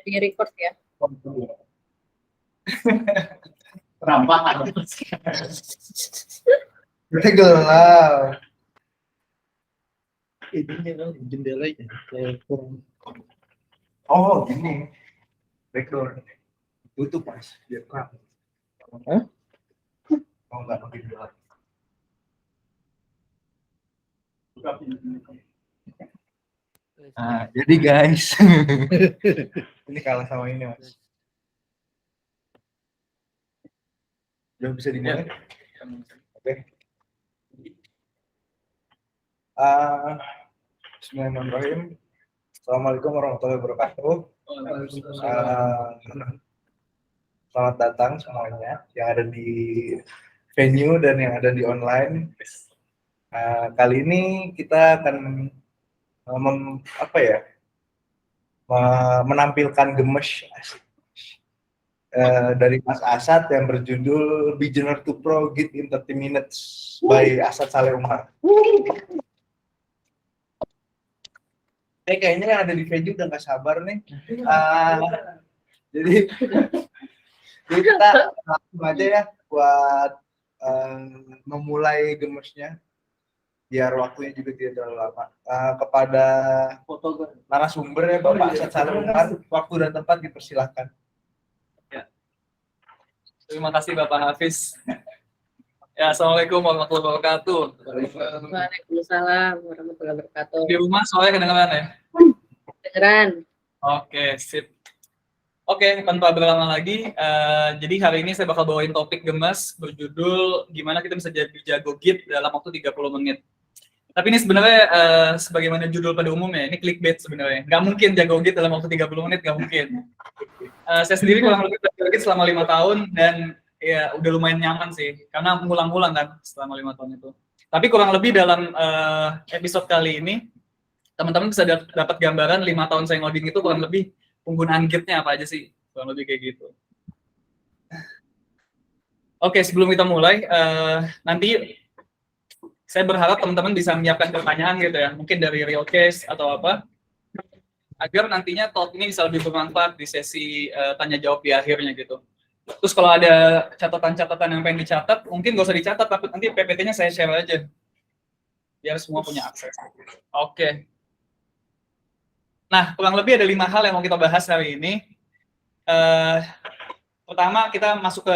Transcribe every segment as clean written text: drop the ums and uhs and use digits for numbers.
di record ya. Kenapa? Berarti gelap. Ini kan jendelanya kurang. Oh, gini. Background. Tutup mas, biar terang. Hah? Oh, enggak makin gelap. Nah, jadi guys, ini kalah sama ini mas. Udah bisa dimulai? Oke. Bismillahirrahmanirrahim. Assalamualaikum warahmatullahi wabarakatuh. Selamat datang semuanya yang ada di venue dan yang ada di online. Kali ini kita akan menampilkan gemes dari Mas Asad yang berjudul Beginner to Pro Git in 30 Minutes by Asad Saleh Umar. Kayaknya yang ada di venue udah nggak sabar nih. Jadi kita langsung aja ya buat memulai gemesnya biar waktunya juga tidak terlalu lama. Kepada narasumber ya Bapak Asad Saleh Umar, waktu dan tempat dipersilahkan. Ya. Terima kasih Bapak Hafiz. Ya, Assalamualaikum warahmatullahi wabarakatuh. Waalaikumsalam warahmatullahi wabarakatuh. Di rumah soalnya kedengeran ya? Kedengeran. Oke, sip. Oke, tanpa berlama lagi, jadi hari ini saya bakal bawain topik gemes berjudul gimana kita bisa jadi jago Git dalam waktu 30 menit. Tapi ini sebenarnya sebagaimana judul pada umumnya, ini clickbait sebenarnya. Nggak mungkin jago Git dalam waktu 30 menit, nggak mungkin. Saya sendiri kurang lebih belajar Git selama 5 tahun dan ya udah lumayan nyaman sih, karena ngulang-ngulang kan selama 5 tahun itu. Tapi kurang lebih dalam episode kali ini, teman-teman bisa dapat gambaran 5 tahun saya ngoding itu kurang lebih penggunaan Git-nya apa aja sih, kurang lebih kayak gitu. Oke, sebelum kita mulai, nanti saya berharap teman-teman bisa menyiapkan pertanyaan gitu ya, mungkin dari real case atau apa, agar nantinya talk ini bisa lebih bermanfaat di sesi tanya jawab di akhirnya gitu. Terus kalau ada catatan-catatan yang pengen dicatat, mungkin nggak usah dicatat, tapi nanti PPT-nya saya share aja, biar semua punya akses. Oke. Nah, kurang lebih ada 5 hal yang mau kita bahas hari ini. Pertama, kita masuk ke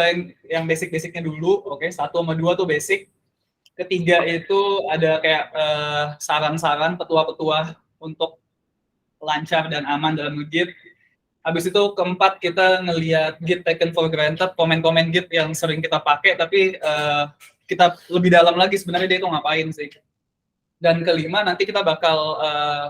yang basic-basicnya dulu. Oke, 1 sama 2 tuh basic. Ketiga itu ada kayak saran-saran petua-petua untuk lancar dan aman dalam Git. Habis itu keempat kita ngelihat Git taken for granted, komen-komen Git yang sering kita pakai, tapi kita lebih dalam lagi sebenarnya dia itu ngapain sih. Dan kelima nanti kita bakal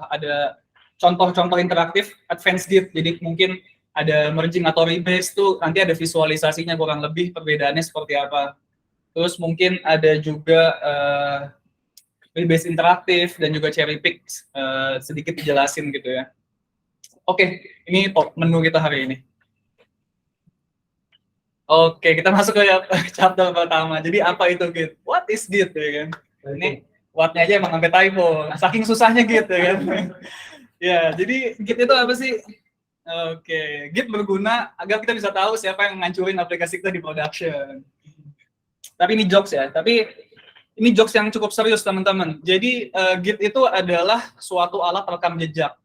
ada contoh-contoh interaktif advanced Git, jadi mungkin ada merging atau rebase tuh nanti ada visualisasinya kurang lebih perbedaannya seperti apa. Terus mungkin ada juga rebase interaktif dan juga cherry pick sedikit dijelasin gitu ya. Oke, ini top menu kita hari ini. Oke, kita masuk ke chapter pertama. Jadi apa itu Git? What is Git ya kan? Ini what-nya aja emang sampai typo. Saking susahnya Git ya kan. Ya, jadi Git itu apa sih? Oke, Git berguna agar kita bisa tahu siapa yang ngancurin aplikasi kita di production. Tapi ini jokes ya, tapi ini jokes yang cukup serius teman-teman. Jadi Git itu adalah suatu alat rekam jejak.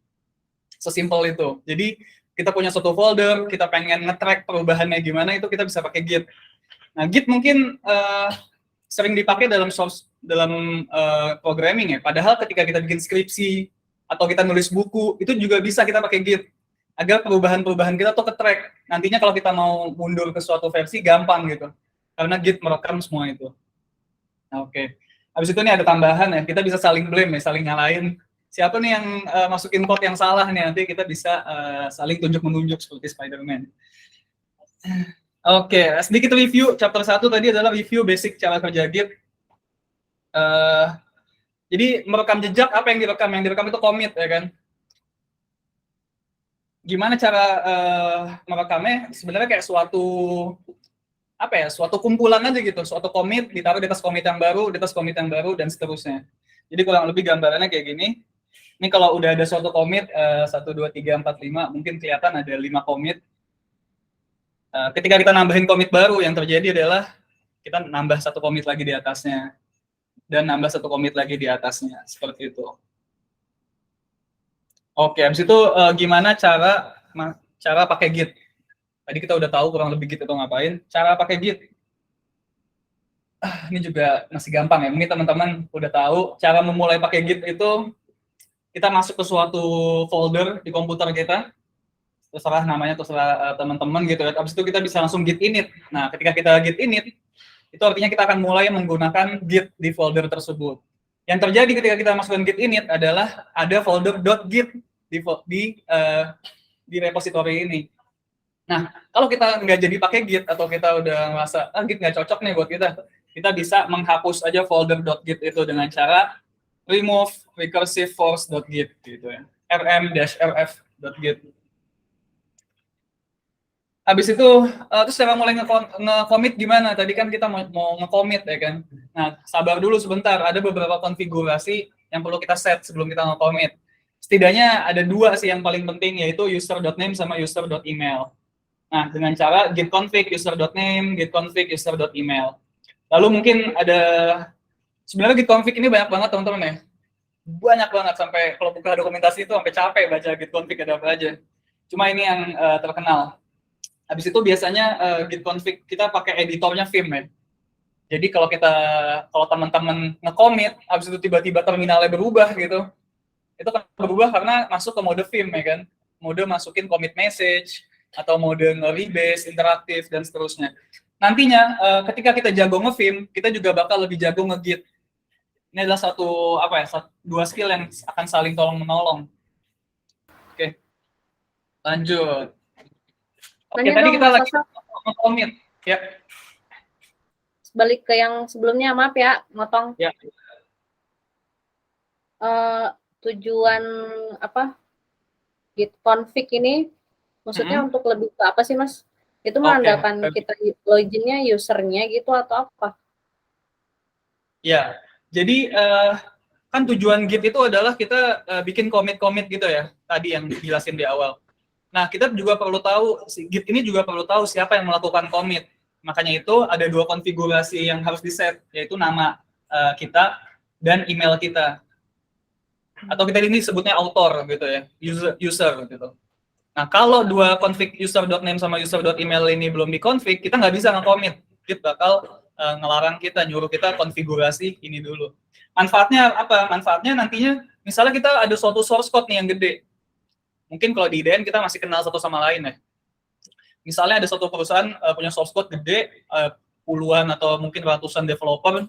Sesimpel itu. Jadi kita punya suatu folder, kita pengen nge-track perubahannya gimana, itu kita bisa pakai Git. Nah, Git mungkin sering dipakai dalam programming ya. Padahal ketika kita bikin skripsi atau kita nulis buku, itu juga bisa kita pakai Git. Agar perubahan-perubahan kita tuh ke-track. Nantinya kalau kita mau mundur ke suatu versi, gampang gitu. Karena Git merekam semua itu. Nah, oke. Habis itu nih ada tambahan ya, kita bisa saling blame ya, saling nyalain. Siapa nih yang masukin code yang salah nih, nanti kita bisa saling tunjuk-menunjuk seperti Spider-Man. Oke, sedikit review. Chapter 1 tadi adalah review basic cara kerja Git. Jadi merekam jejak, apa yang direkam? Yang direkam itu commit ya kan. Gimana cara merekamnya? Sebenarnya kayak suatu kumpulan aja gitu, suatu commit ditaruh di atas commit yang baru, di atas commit yang baru, dan seterusnya. Jadi kurang lebih gambarannya kayak gini. Ini kalau udah ada suatu commit 1, 2, 3, 4, 5, mungkin kelihatan ada 5 commit. Ketika kita nambahin commit baru, yang terjadi adalah kita nambah 1 commit lagi di atasnya dan nambah 1 commit lagi di atasnya, seperti itu. Oke, habis itu gimana cara pakai Git? Tadi kita udah tahu kurang lebih Git itu ngapain. Cara pakai Git, ini juga masih gampang ya. Mungkin teman-teman udah tahu cara memulai pakai Git itu kita masuk ke suatu folder di komputer kita, terserah namanya, terserah teman-teman gitu ya. Habis itu kita bisa langsung git init. Nah, ketika kita git init, itu artinya kita akan mulai menggunakan git di folder tersebut. Yang terjadi ketika kita masukkan git init adalah ada folder .git di repository ini. Nah, kalau kita nggak jadi pakai git atau kita udah merasa git nggak cocok nih buat kita bisa menghapus aja folder .git itu dengan cara remove recursive force.git gitu ya. rm-rf.git. Habis itu terus cara mulai nge-commit gimana? Tadi kan kita mau nge-commit ya kan. Nah, sabar dulu sebentar, ada beberapa konfigurasi yang perlu kita set sebelum kita nge-commit. Setidaknya ada 2 sih yang paling penting, yaitu user.name sama user.email. Nah, dengan cara git config user.name, git config user.email. Lalu mungkin ada, sebenarnya git config ini banyak banget teman-teman ya. Banyak banget, sampai kalau buka dokumentasi itu sampai capek baca git config ada apa aja. Cuma ini yang terkenal. Habis itu biasanya git config kita pakai editornya Vim ya. Jadi kalau teman-teman nge-commit, habis itu tiba-tiba terminalnya berubah gitu, itu kan berubah karena masuk ke mode Vim ya kan. Mode masukin commit message, atau mode nge-rebase, interaktif, dan seterusnya. Nantinya ketika kita jago nge-Vim, kita juga bakal lebih jago nge-git. Ini adalah dua skill yang akan saling tolong-menolong. Oke. Lanjut. Oke, tadi kita lagi nge-commit. Ya. Balik ke yang sebelumnya, maaf ya, motong. Ya. Tujuan git config ini maksudnya untuk lebih ke apa sih, Mas? Itu mengandalkan kita loginnya usernya gitu atau apa? Ya, jadi kan tujuan Git itu adalah kita bikin commit gitu ya, tadi yang dijelasin di awal. Nah, kita juga perlu tahu, Git ini juga perlu tahu siapa yang melakukan commit. Makanya itu ada 2 konfigurasi yang harus di-set, yaitu nama kita dan email kita. Atau kita ini sebutnya author gitu ya, user gitu. Nah, kalau 2 config user.name sama user.email ini belum di-config, kita nggak bisa nge-commit. Git bakal ngelarang kita, nyuruh kita konfigurasi ini dulu. Manfaatnya apa? Manfaatnya nantinya, misalnya kita ada suatu source code nih yang gede. Mungkin kalau di IDN kita masih kenal satu sama lain ya. Misalnya ada suatu perusahaan punya source code gede, puluhan atau mungkin ratusan developer.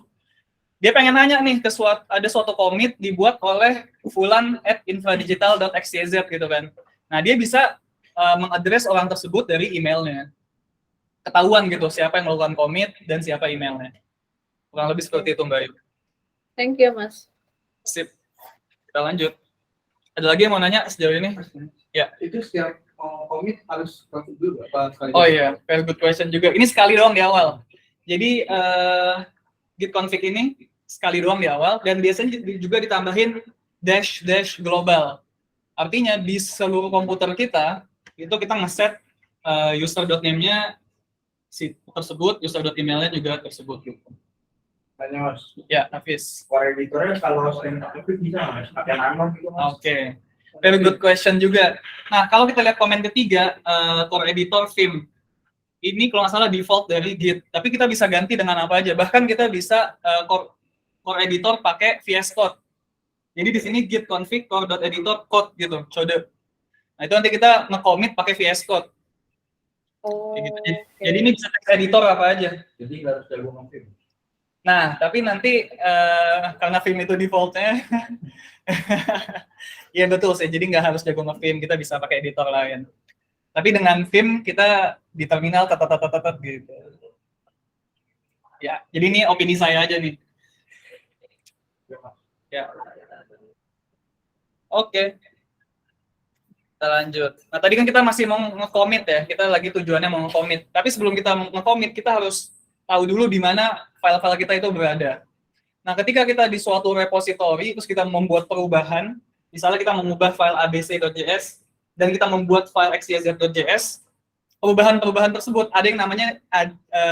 Dia pengen nanya nih, ada suatu commit dibuat oleh fulan@infradigital.xyz gitu kan. Nah, dia bisa mengadres orang tersebut dari emailnya. Ketahuan gitu, siapa yang melakukan commit dan siapa emailnya. Kurang lebih seperti itu, Mbak Ayu. Thank you, Mas. Sip. Kita lanjut. Ada lagi yang mau nanya sejauh ini? Ya. Itu setiap commit harus config dulu apa sekali? Oh iya, very good question juga. Ini sekali doang di awal. Jadi git config ini sekali doang di awal, dan biasanya juga ditambahin dash global. Artinya di seluruh komputer kita itu kita ngeset user.name-nya si tersebut, user.email-nya juga tersebut gitu. Tanya Mas. Ya, Hafiz. Core editornya kalau sering config bisa Mas, pakai nano gitu Mas. Oke. Very good question juga. Nah, kalau kita lihat komen ketiga, core editor Vim. Ini kalau nggak salah default dari Git, tapi kita bisa ganti dengan apa aja. Bahkan kita bisa core editor pakai VS Code. Jadi di sini git config core.editor code gitu, code. Nah, itu nanti kita nge-commit pakai VS Code. Oh, Gitu. Jadi ini bisa text editor apa aja. Jadi nggak harus jago nge-Vim. Nah, tapi nanti karena Vim itu default-nya, iya betul sih, jadi nggak harus jago nge-Vim, kita bisa pakai editor lain. Tapi dengan Vim, kita di terminal tetet gitu. Ya, jadi ini opini saya aja nih. Ya. Oke. Kita lanjut. Nah, tadi kan kita masih mau nge-commit ya, kita lagi tujuannya mau nge-commit. Tapi sebelum kita nge-commit, kita harus tahu dulu di mana file-file kita itu berada. Nah, ketika kita di suatu repository, terus kita membuat perubahan, misalnya kita mengubah file abc.js dan kita membuat file xyz.js, perubahan-perubahan tersebut ada yang namanya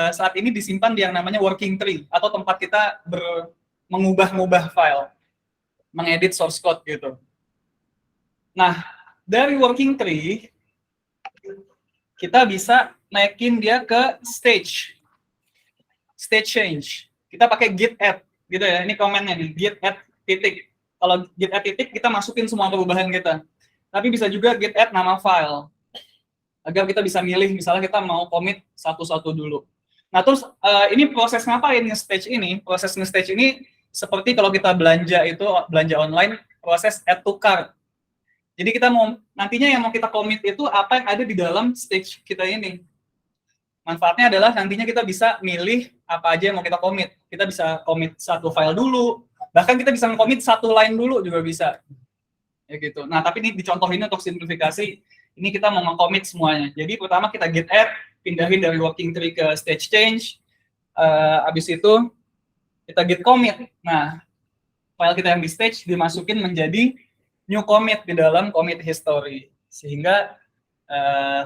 saat ini disimpan di yang namanya working tree atau tempat kita mengubah-ubah file, mengedit source code gitu. Nah, dari working tree kita bisa naikin dia ke stage change. Kita pakai git add gitu ya. Ini komennya nih, git add titik. Kalau git add titik kita masukin semua perubahan kita. Tapi bisa juga git add nama file agar kita bisa milih, misalnya kita mau commit satu-satu dulu. Nah, terus ini proses ngapain nge-stage ini? Proses nge-stage ini seperti kalau kita belanja online, proses add to cart. Jadi kita mau nantinya yang mau kita commit itu apa yang ada di dalam stage kita ini. Manfaatnya adalah nantinya kita bisa milih apa aja yang mau kita commit. Kita bisa commit satu file dulu, bahkan kita bisa commit satu line dulu juga bisa. Ya gitu. Nah, tapi ini dicontohin untuk simplifikasi. Ini kita mau nge-commit semuanya. Jadi pertama kita git add, pindahin dari working tree ke stage change. Habis itu kita git commit. Nah, file kita yang di stage dimasukin menjadi new commit di dalam commit history. Sehingga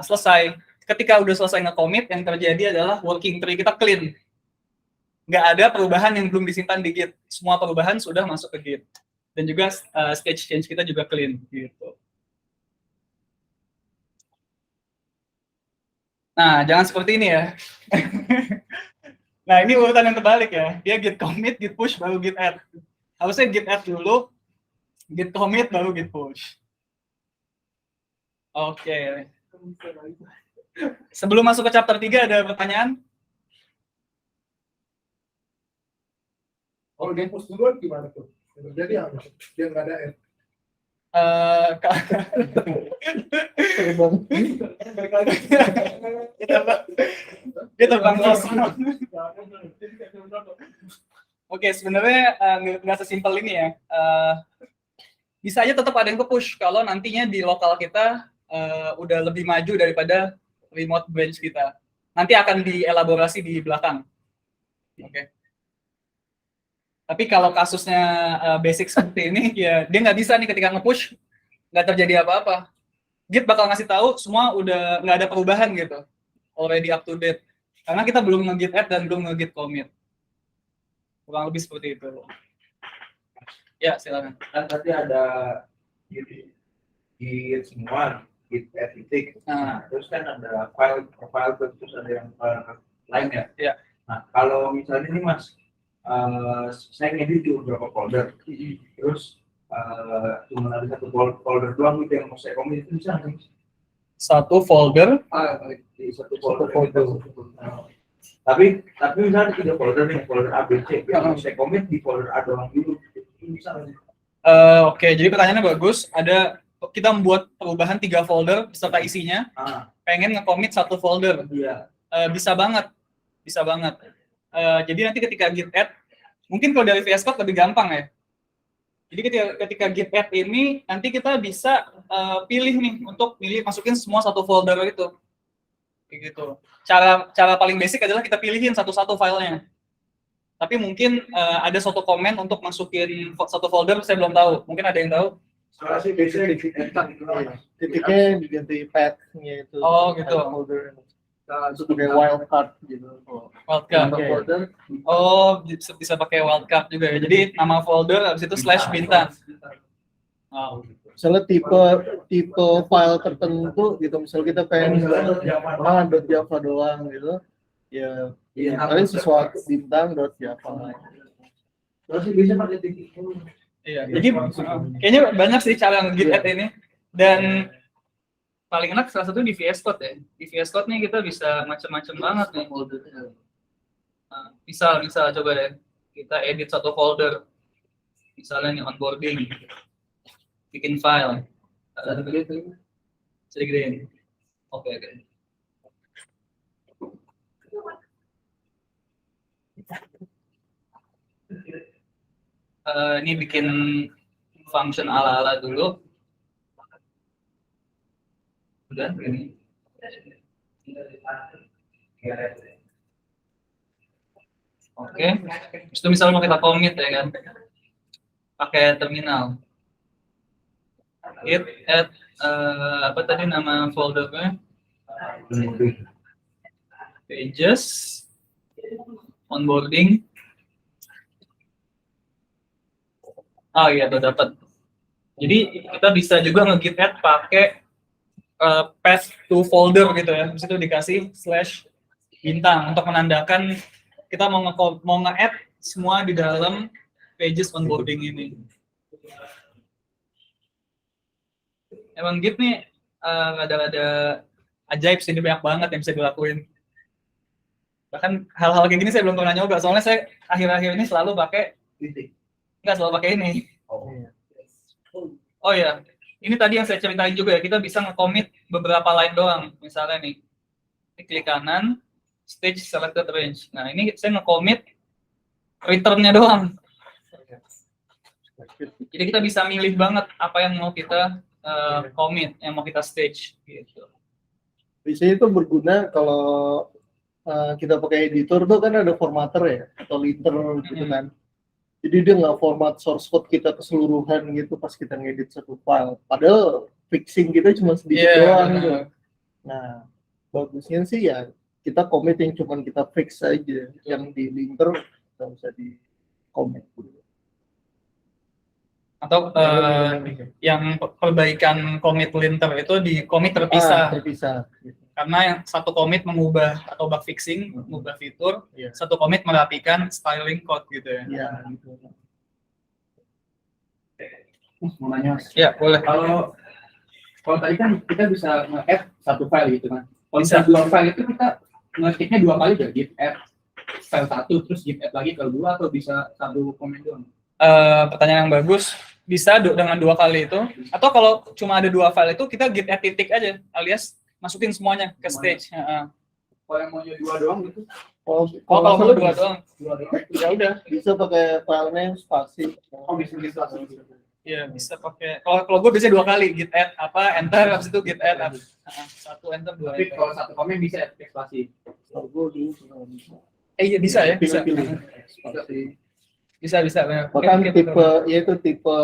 selesai. Ketika udah selesai nge-commit, yang terjadi adalah working tree kita clean. Nggak ada perubahan yang belum disimpan di Git. Semua perubahan sudah masuk ke Git. Dan juga stage change kita juga clean. Gitu. Nah, jangan seperti ini ya. Nah, ini urutan yang terbalik ya. Dia git commit, git push, baru git add. Harusnya git add dulu, git commit, baru git push. Oke. Sebelum masuk ke chapter 3, ada pertanyaan? Kalau dia push duluan gimana tuh? Jadi apa? Dia nggak ada add. Dia terbang kosong. Oke, sebenarnya nggak sesimpel ini ya. Bisa aja tetap ada yang ke-push kalau nantinya di lokal kita udah lebih maju daripada remote branch kita. Nanti akan dielaborasi di belakang. Oke. Tapi kalau kasusnya basic seperti ini, ya dia nggak bisa nih ketika nge-push, nggak terjadi apa-apa. Git bakal ngasih tahu semua udah nggak ada perubahan gitu, already up to date. Karena kita belum nge-git add dan belum nge-git commit. Kurang lebih seperti itu. Ya, silakan. Kan tadi ada git semua, git add titik. Nah, terus kan ada file terus ada yang lainnya. Ya. Nah, kalau misalnya ini Mas, saya ngedit di beberapa folder, terus cuma ada satu folder doang gitu yang mau saya commit, itu bisa nggak? Satu folder? Di satu folder. Tapi misalnya ada 3 folder nih, folder A, B, C, yang mau saya commit di folder A doang dulu, itu bisa nggak? Oke, jadi pertanyaannya bagus. Kita membuat perubahan 3 folder beserta isinya, pengen nge-commit satu folder. Iya. Bisa banget. Jadi nanti ketika git add, mungkin kalau dari VS Code lebih gampang ya. Jadi ketika git add ini, nanti kita bisa pilih nih untuk masukin semua satu folder itu. Kayak gitu. Cara paling basic adalah kita pilihin satu-satu filenya. Tapi mungkin ada suatu komen untuk masukin satu folder, saya belum tahu. Mungkin ada yang tahu? Soalnya sih biasanya di titiknya diganti path-nya itu. Oh, gitu. Folder sebagai wildcard gitu. Wildcard. Oh, bisa pakai wildcard juga ya. Jadi nama folder habis itu /bintang. Oh. Misalnya tipe file tertentu gitu, misalnya kita pengen .java doang gitu, ya paling sesuatu bintang.java. Terus bisa pakai titik. Iya. Jadi kayaknya banyak sih cara nge-git add ini, dan paling enak salah satu di VS Code ya. Di VS Code nih kita bisa macam-macam banget nih foldernya. Nah, misal coba deh kita edit satu folder, misalnya nih onboarding, bikin file, sedikit. Oke. Ini bikin function ala-ala dulu. Udah ini. Oke. Terus misalnya mau kita commit ya kan, pakai terminal. Git add apa tadi nama foldernya? Pages, onboarding. Oh iya, tuh dapat. Jadi kita bisa juga nge-git add pakai path to folder gitu ya. Di situ dikasih /bintang untuk menandakan kita mau nge-add semua di dalam pages onboarding ini. Emang Git nih ada ajaib sih, ini banyak banget yang bisa dilakuin. Bahkan hal-hal kayak gini saya belum pernah nyoba, soalnya saya akhir-akhir ini selalu pakai ini. Oh ya, ini tadi yang saya ceritain juga ya, kita bisa nge-commit beberapa line doang. Misalnya nih, ini klik kanan, stage selected range. Nah ini saya nge-commit return-nya doang. Jadi kita bisa milih banget apa yang mau kita commit, yang mau kita stage gitu. Biasanya itu berguna kalau kita pakai editor tuh kan ada formatter ya atau linter gitu kan. Jadi dia nggak format source code kita keseluruhan gitu pas kita ngedit satu file. Padahal fixing kita cuma sedikit doang gitu. Nah, bagusnya sih ya kita commit yang cuma kita fix aja. Yang di linter nggak usah di commit. Atau yang perbaikan commit linter itu di commit terpisah. Terpisah. Karena yang satu commit mengubah atau bug fixing, mengubah fitur, satu commit merapikan styling code gitu ya. Iya, gitu. Mau nanya, Ya, boleh. kalau tadi kan kita bisa nge-add satu file gitu kan. Kalau Bisa. bisa dua file itu kita nge-keep-nya dua kali ya, git add file satu terus git add lagi file dua, atau bisa satu komen doang? Pertanyaan yang bagus. Bisa dengan dua kali itu, atau kalau cuma ada dua file itu kita git add titik aja, alias masukin semuanya ke stage. Kalau yang maunya dua doang gitu? Kalau mau dua doang, ya udah. Bisa pakai file name spasi. Oh, bisa gitu. Iya, bisa pakai. Kalau gue biasanya dua kali git add apa enter, habis itu git add satu enter dua. Tapi Enter. kalau satu komen bisa eksplasi. Iya bisa ya, bisa. Bisa. Benar. Bahkan Oke, tipe benar. yaitu tipe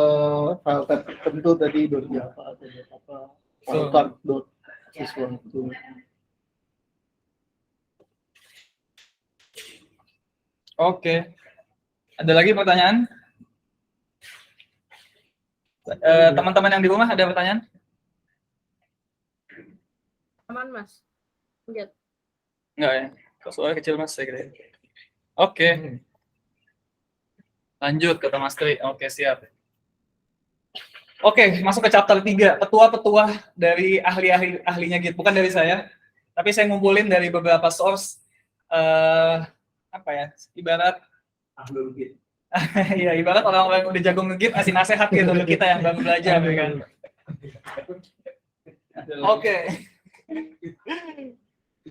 file type tertentu tadi .java atau apa wildcard sesuatu. Oke. Ada lagi pertanyaan? Teman-teman yang di rumah ada pertanyaan? Aman, Mas. Lanjut. Enggak ya? Kok suara kecil Mas saya kira. Oke. Lanjut kata Mas Tri. Oke, siap. Oke, masuk ke chapter 3. Petua-petua dari ahlinya Git. Bukan dari saya, tapi saya ngumpulin dari beberapa source. Apa ya? Ibarat Ahlul Git. ya ibarat orang-orang yang udah jago nge-Git ngasih nasehat gitu ke kita yang baru belajar kan. Oke.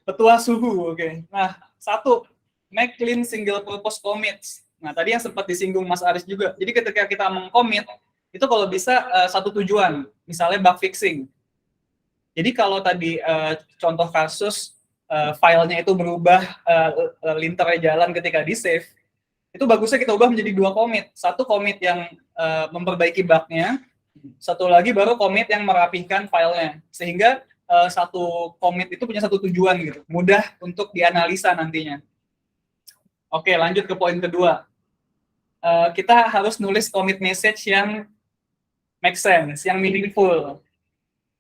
Petua suhu, oke. Nah, satu, make clean single purpose commits. Nah, tadi yang sempat disinggung Mas Aris juga. Jadi ketika kita meng-commit, itu kalau bisa satu tujuan, misalnya bug fixing. Jadi kalau tadi contoh kasus filenya itu berubah, linternya jalan ketika di-save, itu bagusnya kita ubah menjadi dua commit. Satu commit yang memperbaiki bug-nya, satu lagi baru commit yang merapikan filenya. Sehingga satu commit itu punya satu tujuan gitu, mudah untuk dianalisa nantinya. Oke, lanjut ke poin kedua. Kita harus nulis commit message yang make sense, yang meaningful,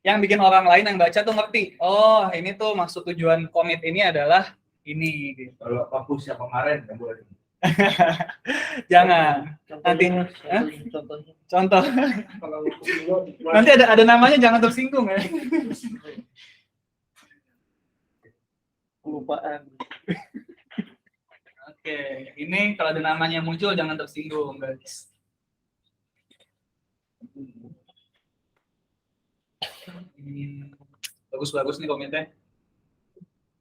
yang bikin orang lain yang baca tuh ngerti. Oh, ini tuh maksud tujuan commit ini adalah ini. Gitu. Kalau fokus yang kemarin nggak boleh. Jangan. Nanti Contohnya. contoh. Kalau Nanti ada namanya, jangan tersinggung ya. Kelupaan. Oke, ini kalau ada namanya muncul jangan tersinggung, guys. Bagus-bagus nih komennya.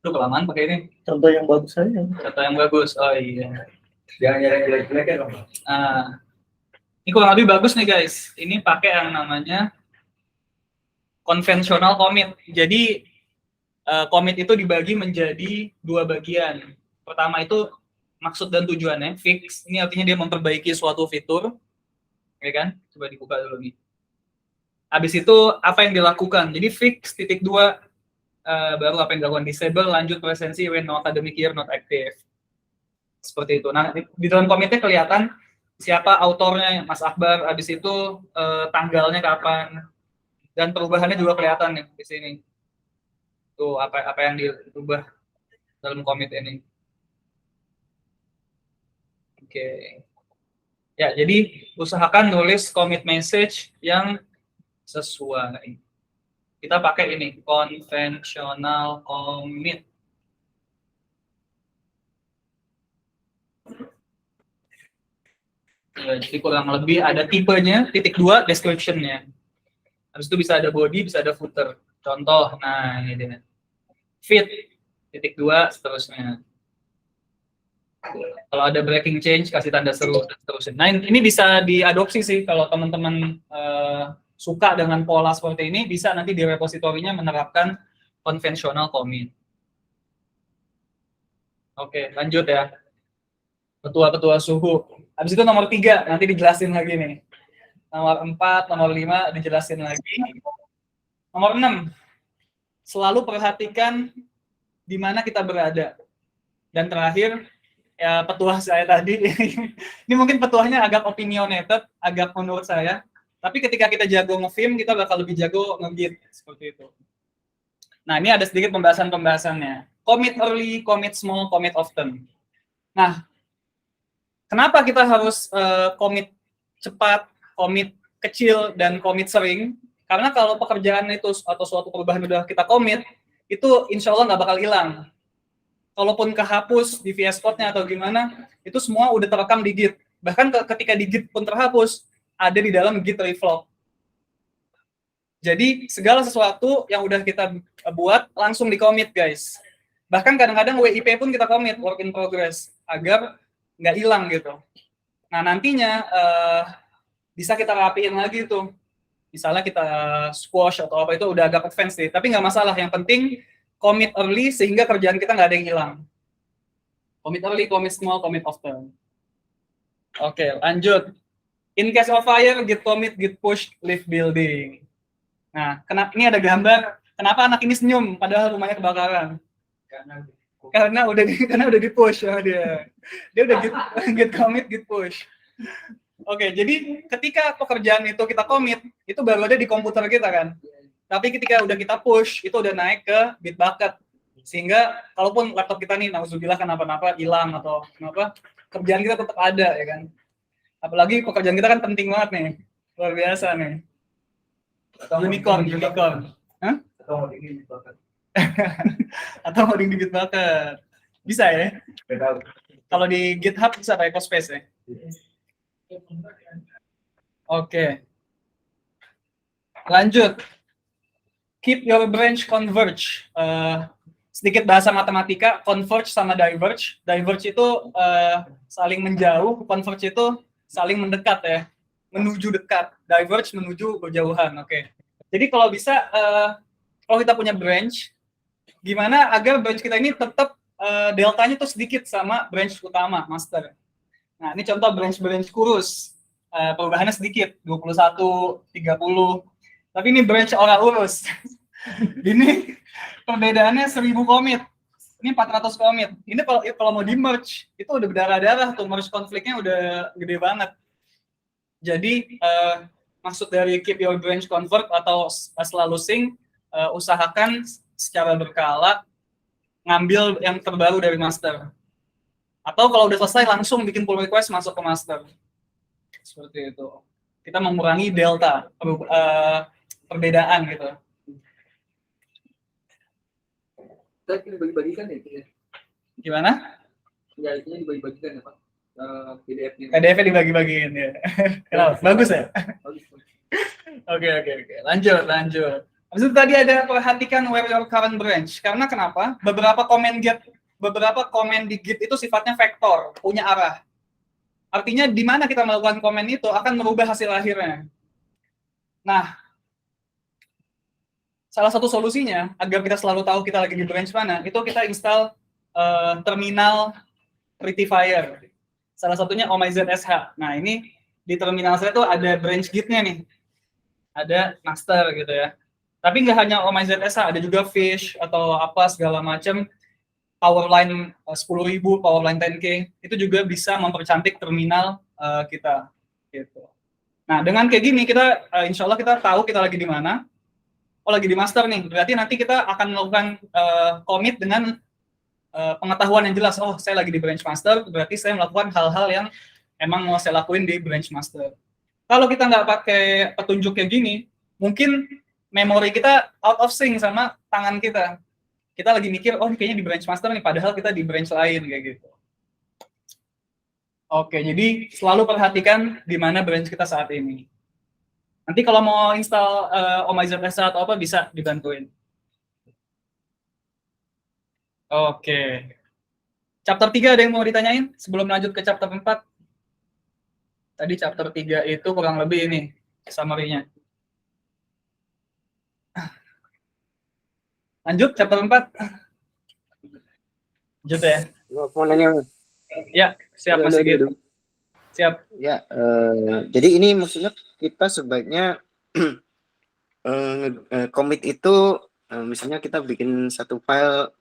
Lu kelamaan pakai ini. Contoh yang bagus aja. Contoh yang bagus. Oh iya. jangan yang jelek-jelek ya dong. Ini kurang lebih bagus nih guys. Ini pakai yang namanya konvensional commit. Jadi commit itu dibagi menjadi dua bagian. Pertama itu maksud dan tujuannya, fix. Ini artinya dia memperbaiki suatu fitur. Oke kan? Coba dibuka dulu nih. Habis itu apa yang dilakukan? Jadi fix titik 2 baru apa yang dilakukan, disable lanjut presensi when no academic year not active. Seperti itu. Nah, di dalam komitnya kelihatan siapa autornya, Mas Akbar, habis itu tanggalnya kapan, dan perubahannya juga kelihatan nih di sini. Tuh apa yang dirubah dalam komit ini. Oke. Ya, jadi usahakan nulis commit message yang sesuai. Kita pakai ini, conventional commit. Ya, jadi kurang lebih ada tipenya, titik 2, description-nya. Habis itu bisa ada body, bisa ada footer. Contoh, nah ini dia. Fit, titik 2, seterusnya. Kalau ada breaking change, kasih tanda seru, dan seterusnya. Nah, ini bisa diadopsi sih, kalau teman-teman suka dengan pola seperti ini, bisa nanti di repositorinya menerapkan conventional commit. Oke, lanjut ya. Petua-petua suhu. Habis itu nomor 3, nanti dijelasin lagi nih. Nomor 4, nomor 5, dijelasin lagi. Nomor 6, selalu perhatikan di mana kita berada. Dan terakhir, ya petuah saya tadi, ini mungkin petuahnya agak opinionated, agak menurut saya, tapi ketika kita jago nge-film, kita bakal lebih jago nge-git, seperti itu. Nah, ini ada sedikit pembahasan-pembahasannya. Commit early, commit small, commit often. Nah, kenapa kita harus commit cepat, commit kecil, dan commit sering? Karena kalau pekerjaan itu atau suatu perubahan udah kita commit, itu insya Allah nggak bakal hilang. Kalaupun kehapus di VS Code-nya atau gimana, itu semua udah terekam di Git. Bahkan ketika di Git pun terhapus, ada di dalam Git reflog. Jadi segala sesuatu yang udah kita buat langsung di-commit, guys. Bahkan kadang-kadang WIP pun kita commit, work in progress, agar nggak hilang gitu. Nah, nantinya bisa kita rapiin lagi tuh. Misalnya kita squash atau apa, itu udah agak advance sih. Tapi nggak masalah, yang penting commit early sehingga kerjaan kita nggak ada yang hilang. Commit early, commit small, commit often. Oke, lanjut. In case of fire, git commit, git push, leave building. Nah, ini ada gambar. Kenapa anak ini senyum padahal rumahnya kebakaran? Karena udah di push ya dia. Dia udah git commit, git push. Oke, jadi ketika pekerjaan itu kita commit, itu baru ada di komputer kita kan. Tapi ketika udah kita push, itu udah naik ke Bitbucket. Sehingga kalaupun laptop kita nih, nauzubillah kenapa-napa hilang atau kenapa, kerjaan kita tetap ada ya kan. Apalagi pekerjaan kita kan penting banget nih. Luar biasa nih. Unicorn. Hah? Atau mau di Bitbucket. Atau mau di Bitbucket. Bisa ya? Kalau di GitHub bisa pakai Cospace ya? Oke. Lanjut. Keep your branch converge. Sedikit bahasa matematika, converge sama diverge. Diverge itu saling menjauh, converge itu saling mendekat ya, menuju dekat. Diverge menuju berjauhan. Oke. Jadi kalau bisa, kalau kita punya branch, gimana agar branch kita ini tetap deltanya tuh sedikit sama branch utama, master. Nah, ini contoh branch kurus. Perubahannya sedikit, 21, 30. Tapi ini branch orang urus. Ini perbedaannya 1000 commit. Ini 400 commit. Ini kalau mau di-merge, itu udah berdarah-darah tuh. Merge konfliknya udah gede banget. Jadi, maksud dari keep your branch convert atau selalu sync, usahakan secara berkala ngambil yang terbaru dari master. Atau kalau udah selesai, langsung bikin pull request masuk ke master. Seperti itu. Kita mengurangi delta, perbedaan gitu. Kita dibagi-bagikan ya? Gimana? Ya, itu dibagi-bagikan ya Pak? PDF-nya. PDF-nya dibagi-bagiin ya. Bagus ya? Oke. Lanjut. Habis itu tadi ada perhatikan where your current branch. Karena kenapa? Beberapa komen di Git itu sifatnya vektor, punya arah. Artinya di mana kita melakukan komen itu akan merubah hasil akhirnya. Nah, salah satu solusinya agar kita selalu tahu kita lagi di branch mana, itu kita install terminal rectifier. Salah satunya OmyZSH. Nah, ini di terminal saya tuh ada branch Git-nya nih. ada master gitu ya. Tapi nggak hanya OMIZSA, ada juga Fish atau apa segala macam. Powerline 10.000, Powerline 10K, itu juga bisa mempercantik terminal kita. Gitu. Nah, dengan kayak gini, kita insya Allah kita tahu kita lagi di mana. Oh, lagi di master nih. Berarti nanti kita akan melakukan commit dengan pengetahuan yang jelas. Oh, saya lagi di branch master, berarti saya melakukan hal-hal yang emang mau saya lakuin di branch master. Kalau kita nggak pakai petunjuk kayak gini, mungkin memori kita out of sync sama tangan kita. Kita lagi mikir, oh ini kayaknya di branch master nih, padahal kita di branch lain kayak gitu. Oke, jadi selalu perhatikan di mana branch kita saat ini. Nanti kalau mau install OMIZSA atau apa bisa dibantuin. Oke. Chapter 3 ada yang mau ditanyain sebelum lanjut ke chapter 4? Tadi chapter 3 itu kurang lebih ini summary-nya. Lanjut chapter 4. Lanjut ya. Mau nanya. Ya, siap Mas Sigit. Siap. Ya, jadi ini maksudnya kita sebaiknya commit itu misalnya kita bikin satu file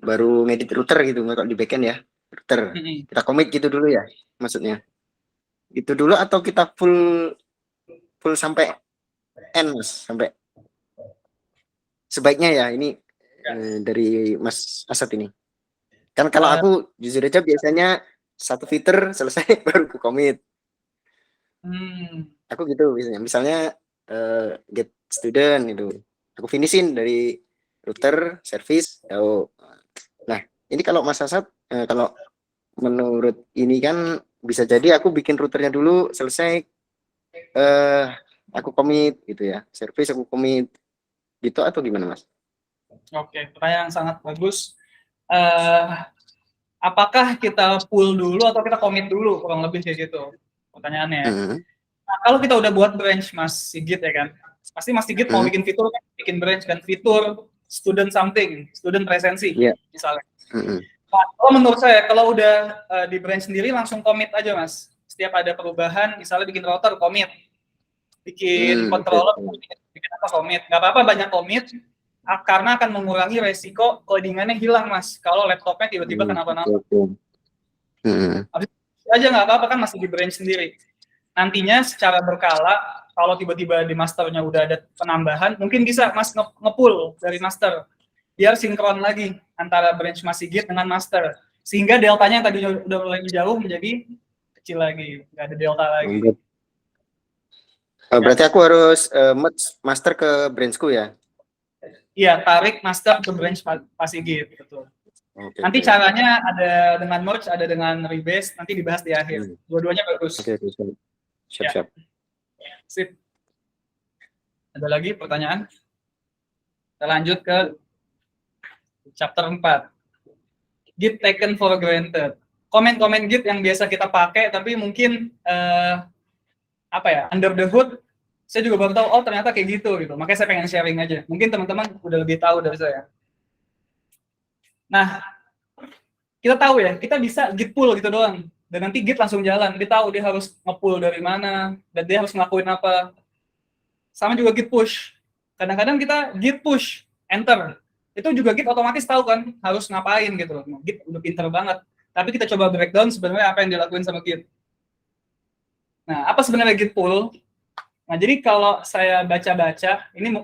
baru ngedit router gitu, nggak di backend ya, router. Kita commit gitu dulu ya, maksudnya. Itu dulu atau kita full sampai end, Mas, sampai sebaiknya ya ini dari Mas Asad ini. Kan kalau aku jujur aja biasanya satu fitur selesai baru aku commit. Aku gitu biasanya. Misalnya get student itu, aku finishin dari router, service. Nah ini kalau Mas Asad, kalau menurut ini kan bisa jadi aku bikin routernya dulu selesai, aku commit gitu ya, service aku commit gitu atau gimana Mas? Oke, pertanyaan yang sangat bagus. Apakah kita pull dulu atau kita commit dulu, kurang lebih kayak gitu pertanyaannya. Nah, kalau kita udah buat branch Mas Sigit ya kan, pasti Mas Sigit mau bikin fitur kan, bikin branch kan, fitur student something, student presensi misalnya. Nah, kalau menurut saya kalau udah di branch sendiri langsung commit aja Mas. Setiap ada perubahan, misalnya bikin router commit, bikin controller bikin apa commit, nggak apa-apa banyak commit. Karena akan mengurangi resiko codingannya hilang Mas kalau laptopnya tiba-tiba kenapa-napa. Habis aja nggak apa-apa kan masih di branch sendiri. Nantinya secara berkala kalau tiba-tiba di masternya udah ada penambahan, mungkin bisa Mas nge-pull dari master biar sinkron lagi antara branch Mas Sigit dengan master, sehingga deltanya yang tadinya udah mulai jauh menjadi kecil lagi, nggak ada delta lagi. Berarti aku harus merge master ke branchku ya? Iya, tarik master ke branch Mas Sigit, betul. Nanti caranya ada dengan merge, ada dengan rebase, nanti dibahas di akhir. Dua-duanya bagus. Siap. Sip. Ada lagi pertanyaan? Kita lanjut ke chapter 4. Git taken for granted. Komen-komen Git yang biasa kita pakai, tapi mungkin under the hood, saya juga baru tahu, oh ternyata kayak gitu. Makanya saya pengen sharing aja. Mungkin teman-teman udah lebih tahu dari saya. Nah, kita tahu ya, kita bisa git pull gitu doang. Dan nanti git langsung jalan. Dia tahu dia harus nge-pull dari mana, dan dia harus ngelakuin apa. Sama juga git push. Kadang-kadang kita git push, enter. Itu juga git otomatis tahu kan, harus ngapain gitu loh. Git udah pinter banget. Tapi kita coba breakdown sebenarnya apa yang dilakuin sama git. Nah, apa sebenarnya git pull? Nah, jadi kalau saya baca-baca, ini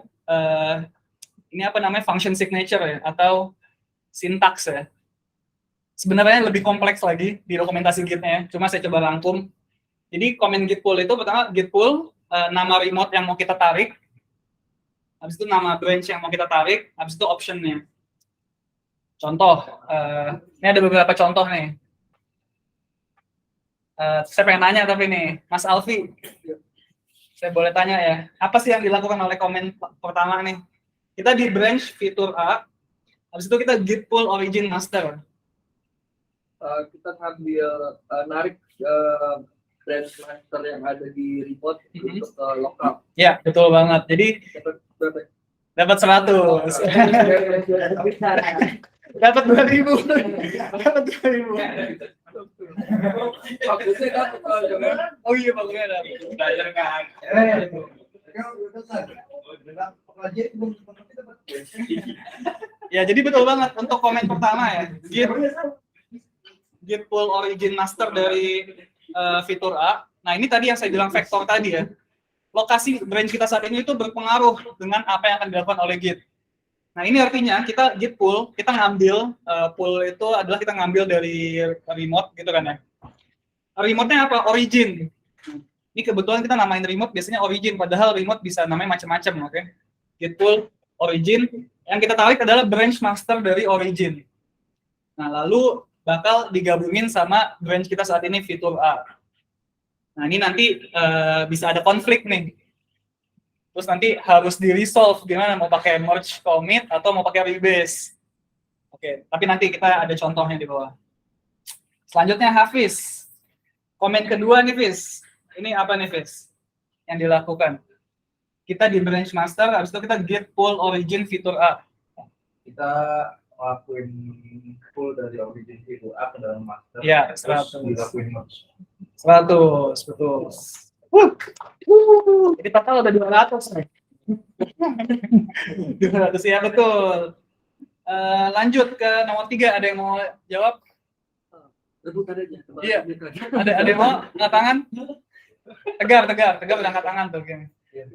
apa namanya, function signature ya, atau sintaks ya. Sebenarnya lebih kompleks lagi di dokumentasi Git-nya, cuma saya coba rangkum. Jadi komen git pull itu pertama git pull, nama remote yang mau kita tarik, habis itu nama branch yang mau kita tarik, habis itu option-nya. Contoh, ini ada beberapa contoh nih. Saya pengen nanya tapi nih, Mas Alfi, saya boleh tanya ya, apa sih yang dilakukan oleh komen pertama nih? Kita di branch fitur A, habis itu kita git pull origin master. Kita ngambil narik branch master yang ada di remote untuk lokal. Ya, betul banget. Jadi dapat 100. Dapat 2.000. Dapat 2.000. Maksudnya kan jangan Oh iya, bagusnya ada. Belajar kan. Ya, jadi betul banget untuk komen pertama ya. Git pull origin master dari fitur A. Nah, ini tadi yang saya bilang vektor tadi ya. Lokasi branch kita saat ini itu berpengaruh dengan apa yang akan dilakukan oleh Git. Nah, ini artinya kita Git pull, kita ngambil pull itu adalah kita ngambil dari remote gitu kan ya. Remote-nya apa? Origin. Ini kebetulan kita namain remote biasanya origin, padahal remote bisa namanya macam-macam, oke? Git pull origin, yang kita tarik adalah branch master dari origin. Nah, lalu bakal digabungin sama branch kita saat ini fitur A. Nah, ini nanti bisa ada konflik nih. Terus nanti harus di-resolve gimana, mau pakai merge commit atau mau pakai rebase. Oke, tapi nanti kita ada contohnya di bawah. Selanjutnya Hafiz. Komen kedua nih, Fiz. Ini apa nih, Fiz? Yang dilakukan. Kita di branch master, habis itu kita git pull origin fitur A. Kita ngelakuin pull dari origin fitur A ke dalam master. Iya, terus 100. dilakuin merge. 100, betul. Jadi total udah 200 nih. 200 ya, betul. Lanjut ke nomor 3, ada yang mau jawab? rebutan aja. Iya. Ada yang mau angkat tangan? Tegar berangkat tangan tuh gini. Ya.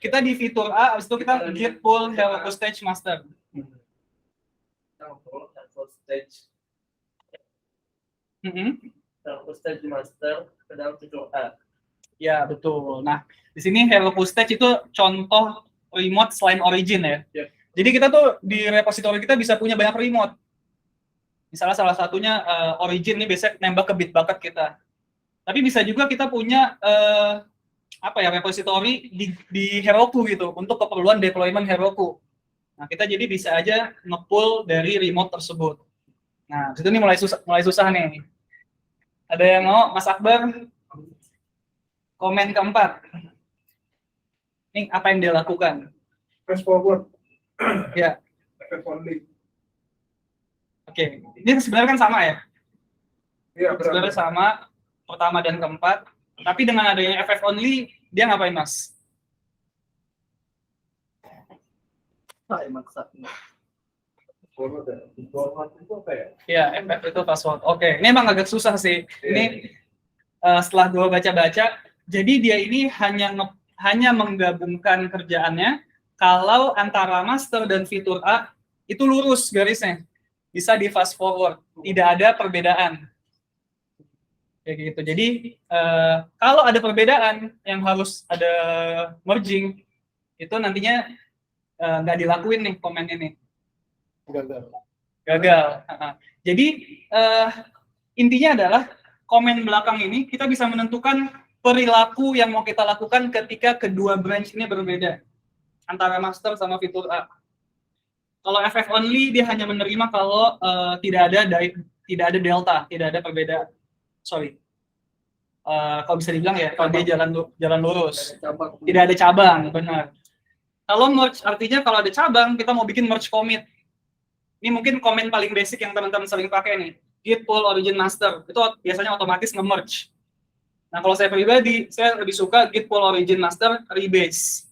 Kita di fitur A, habis itu kita git pull hero stage master. Stage stage master ke dalam fitur A. Ya, betul. Nah, di sini hero stage itu contoh remote selain origin ya. Yep. Jadi kita tuh di repository kita bisa punya banyak remote. Misalnya salah satunya origin nih biasanya nembak ke Bitbucket kita. Tapi bisa juga kita punya repository di Heroku gitu untuk keperluan deployment Heroku. Nah, kita jadi bisa aja nge-pull dari remote tersebut. Nah, itu nih mulai susah nih. Ada yang mau, Mas Akbar? Komen keempat. Ini apa yang dia lakukan? Fast forward. Ya. FF only. Oke, ini sebenarnya kan sama ya? Iya, Sebenarnya sama, pertama dan keempat. Tapi dengan adanya FF only, dia ngapain, Mas? Forward itu apa ya? Ya, FF itu password. Oke, ini emang agak susah sih. Ini setelah gue baca-baca, jadi dia ini hanya menggabungkan kerjaannya kalau antara master dan fitur A itu lurus garisnya. Bisa di fast forward, tidak ada perbedaan. Kayak gitu. Jadi kalau ada perbedaan yang harus ada merging, itu nantinya nggak dilakuin nih komen ini. Gagal. Jadi intinya adalah komen belakang ini kita bisa menentukan perilaku yang mau kita lakukan ketika kedua branch ini berbeda antara master sama fitur A. Kalau FF only dia hanya menerima kalau tidak ada delta, tidak ada perbedaan. Sorry. Kalau bisa dibilang ya, kalau dia jalan lurus, tidak ada cabang, benar. Kalau merge artinya kalau ada cabang kita mau bikin merge commit. Ini mungkin komen paling basic yang teman-teman sering pakai nih. Git pull origin master itu biasanya otomatis nge-merge. Nah, kalau saya pribadi, saya lebih suka git pull origin master rebase.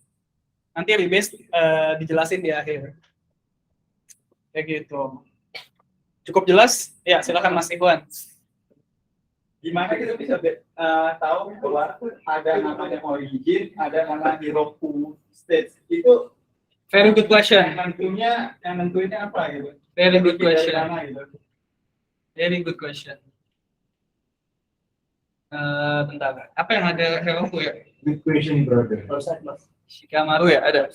Nanti rebase dijelasin di akhir. Kayak gitu. Cukup jelas? Ya, silakan Mas Ikhwan. Gimana kita bisa tahu bahwa ada namanya origin, ada nama Heroku stage? Itu Very good question. yang nentuinnya apa gitu? Very good question. Gitu. Very good question. Bentar. Apa yang ada Heroku ya? Good question, brother. Shikamaru ya? Ada.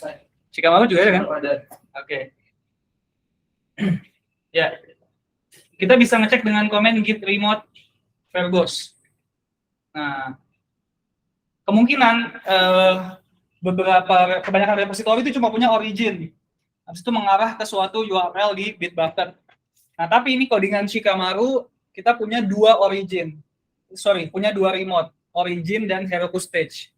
Shikamaru juga ada kan? Ada. Oke. Ya. Kita bisa ngecek dengan komen git remote verbose. Nah, kemungkinan kebanyakan repository itu cuma punya origin. Habis itu mengarah ke suatu URL di Bitbucket. Nah, tapi ini codingan Shikamaru kita punya dua remote, origin dan Heroku stage.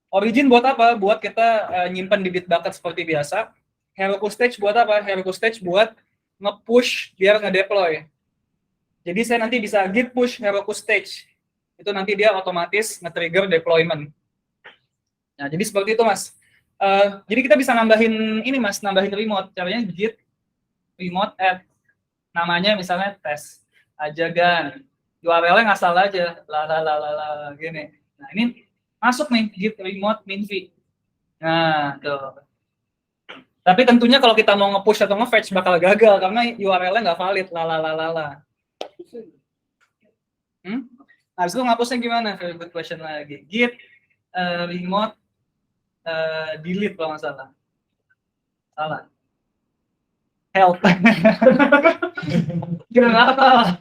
Origin buat apa? Buat kita nyimpan di Bitbucket seperti biasa. Heroku Stage buat apa? Heroku Stage buat nge-push biar nge-deploy. Jadi saya nanti bisa git push Heroku Stage. Itu nanti dia otomatis nge-trigger deployment. Nah, jadi seperti itu, Mas. Jadi kita bisa nambahin ini, Mas, nambahin remote. Caranya git remote add. Namanya misalnya tes aja kan. URL-nya ngasal aja. Gini. Nah, ini masuk nih git remote minv. Nah, tuh. Tapi tentunya kalau kita mau nge-push atau nge-fetch bakal gagal karena URL-nya nggak valid. Habis itu ngapusnya gimana? Very good question lagi. Git remote delete kalau nggak salah. Salah. Help. Kenapa?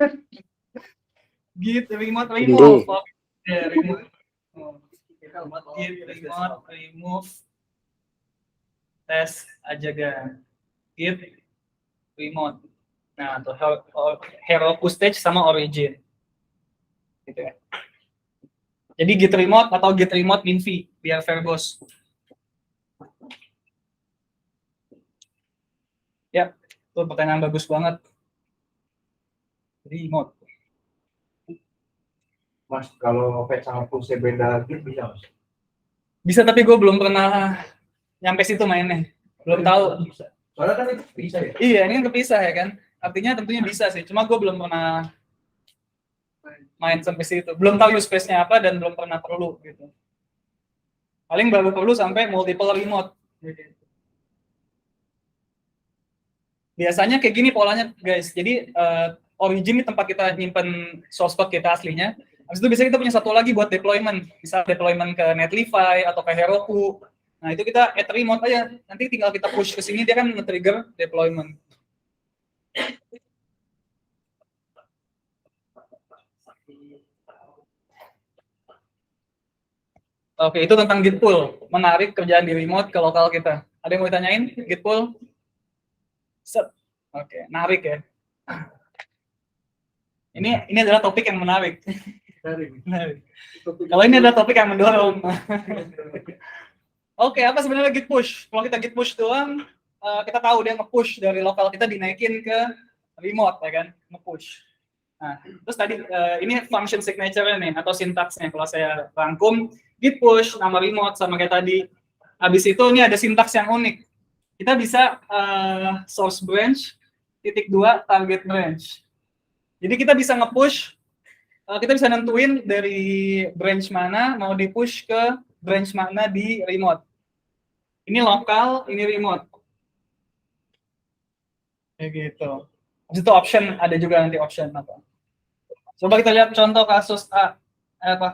Git remote remove. Remove. Git remote remove tes aja kan. Git remote. Nah, tuh Heroku Stage sama origin. Gitu ya. Jadi git remote atau git remote minv biar verbose. Ya, itu pertanyaan bagus banget. Remote. Mas, kalau fetch sama push beda gitu bisa, Mas? Bisa, tapi gue belum pernah nyampe situ mainnya. Belum tahu. Soalnya kan itu bisa ya? Iya, ini kan kepisah ya kan. Artinya tentunya bisa sih. Cuma gue belum pernah main sampai situ. Belum tahu use case-nya apa dan belum pernah perlu gitu. Paling baru perlu sampai multiple remote. Biasanya kayak gini polanya, guys. Jadi origin ini tempat kita nyimpen source code kita aslinya. Habis itu biasanya kita punya satu lagi buat deployment. Bisa deployment ke Netlify atau ke Heroku. Nah, itu kita add remote aja. Nanti tinggal kita push ke sini, dia kan nge-trigger deployment. Oke, itu tentang git pull. Menarik kerjaan di remote ke lokal kita. Ada yang mau ditanyain? Git pull? Oke, menarik ya. Ini adalah topik yang menarik. Menarik. Kalau ini adalah topik yang mendorong. Oke, apa sebenarnya git push? Kalau kita git push doang, kita tahu dia nge-push dari lokal kita dinaikin ke remote, ya kan? Nge-push. Nah, terus tadi ini function signature-nya nih, atau sintaksnya. Kalau saya rangkum, git push, nama remote, sama kayak tadi. Habis itu ini ada sintaks yang unik. Kita bisa source branch, _, target branch. Jadi kita bisa nge-push, kita bisa nentuin dari branch mana mau di-push ke branch mana di remote. Ini lokal, ini remote. Kayak gitu. Habis itu option, ada juga nanti option apa. Coba kita lihat contoh kasus A,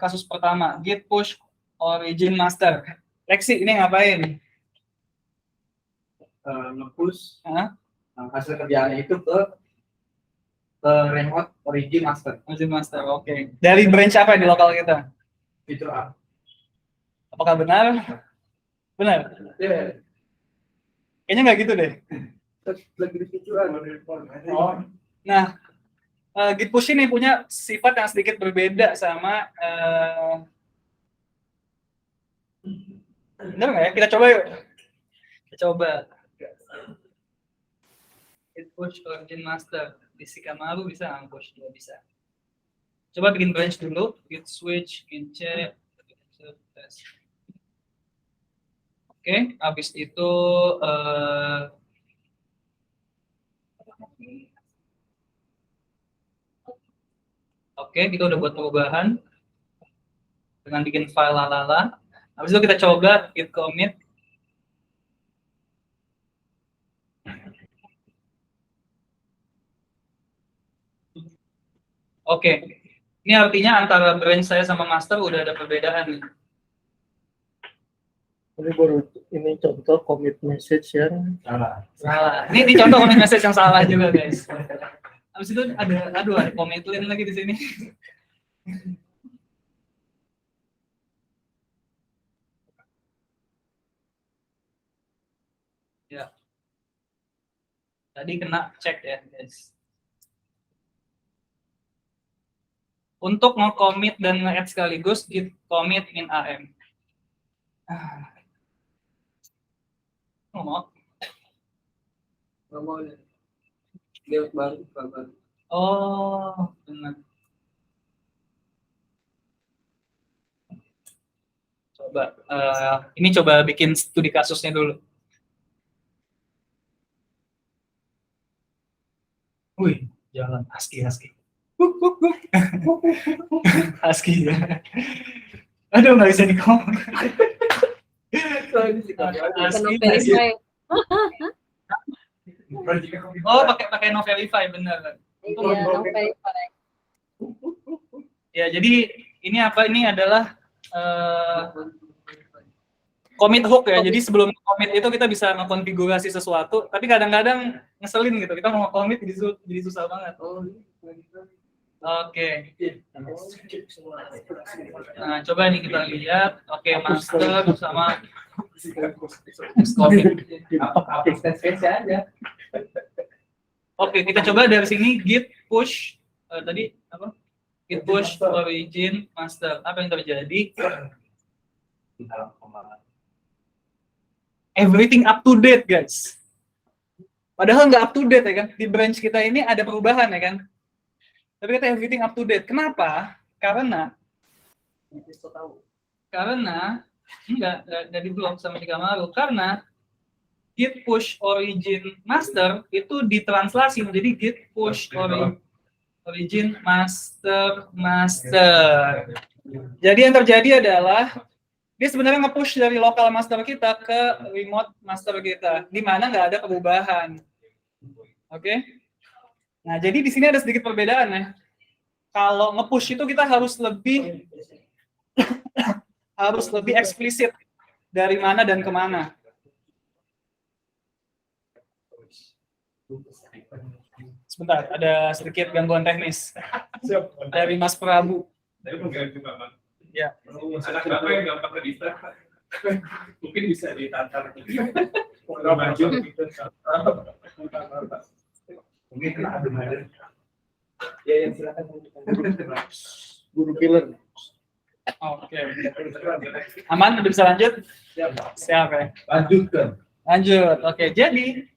kasus pertama, git push origin master. Lexi, ini ngapain? Nge-push hasil kerjaannya itu ke remote origin master. Origin master, oke. Dari branch apa di lokal kita? Fitur A. Apakah benar? Benar? Yeah. Kayaknya nggak gitu deh. Lagi di fitur A. Oh. Nah, git push ini punya sifat yang sedikit berbeda sama benar nggak ya? Kita coba yuk. Kita coba. Git push origin master. Di Shikamaru bisa nggak push? Dia bisa. Coba bikin branch dulu. Git switch, git c, tes. Oke, habis itu oke, kita udah buat perubahan dengan bikin file lalala. Habis itu kita coba git commit. Oke, ini artinya antara branch saya sama master udah ada perbedaan. Ini baru ini contoh commit message yang Salah. Ini contoh commit message yang salah juga, guys. Habis itu ada commit line lagi di sini. Ya. Tadi kena cek ya, guys. Untuk nge-commit dan nge-add sekaligus, git commit in AM. Ngomong. Dia baru baru. Oh, benar. Coba, ini coba bikin studi kasusnya dulu. Wih, jalan husky. Husky ya. Aduh, nggak bisa dikomong. Husky. Verify. Oh, pakai no verify, benar. Iya, no verify. Ya, jadi ini apa? Ini adalah commit hook ya. Jadi sebelum commit itu kita bisa mengkonfigurasi sesuatu, tapi kadang-kadang ngeselin gitu. Kita mau commit jadi susah banget. Oke. Nah, coba nih kita lihat. Oke, master sama commit. Oke, kita coba dari sini git push tadi apa? Git push origin master. Apa yang terjadi? Everything up to date, guys. Padahal nggak up to date ya kan? Di branch kita ini ada perubahan ya kan? Tapi kita everything up to date. Kenapa? Karena enggak di blog sama di Kamaru. Karena git push origin master itu ditranslasi menjadi git push origin master. Jadi yang terjadi adalah dia sebenarnya nge-push dari lokal master kita ke remote master kita, di mana nggak ada perubahan. Oke? Nah, jadi di sini ada sedikit perbedaan ya. Kalau nge-push itu kita harus lebih eksplisit dari mana dan kemana. Sebentar, ada sedikit gangguan teknis dari Mas Prabu. Ya. Anak bapak yang gampang register, mungkin bisa ditantar. Mungkin ada. Ya, silakan. Guru killer. Oke. Aman, udah bisa lanjut? Siap ya. Lanjut. Oke, jadi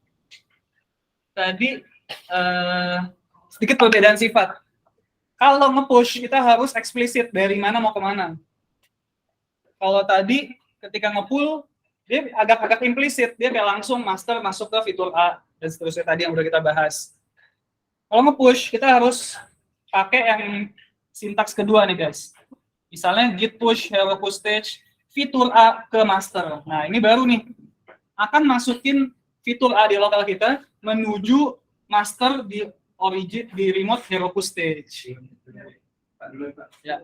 tadi sedikit perbedaan sifat. Kalau nge-push kita harus eksplisit dari mana mau kemana. Kalau tadi ketika nge-pull dia agak implisit, dia kayak langsung master masuk ke fitur A dan seterusnya tadi yang udah kita bahas. Kalau nge-push kita harus pakai yang sintaks kedua nih guys. Misalnya git push Heroku stage fitur A ke master. Nah ini baru nih akan masukin fitur A di lokal kita menuju master di origin di remote Heroku stage. Ya.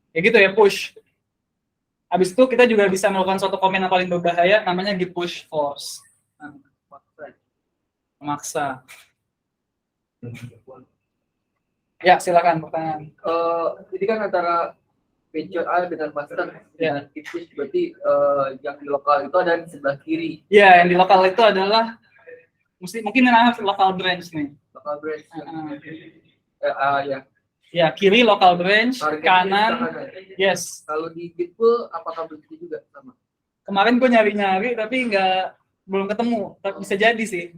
Ya gitu ya push. Habis itu kita juga bisa melakukan suatu komen yang paling berbahaya namanya git push force. Memaksa. Ya silakan pertanyaan. Jadi kan antara feature A dengan master Ya. itu berarti yang di lokal itu ada di sebelah kiri. Ya yang di lokal itu adalah mungkin namanya local branch nih. Lokal branch. Ya. Ya kiri local branch, Targetnya kanan. Yes. Kalau di Gitpool apakah begitu juga sama? Kemarin gue nyari-nyari tapi belum ketemu. Tapi bisa jadi sih.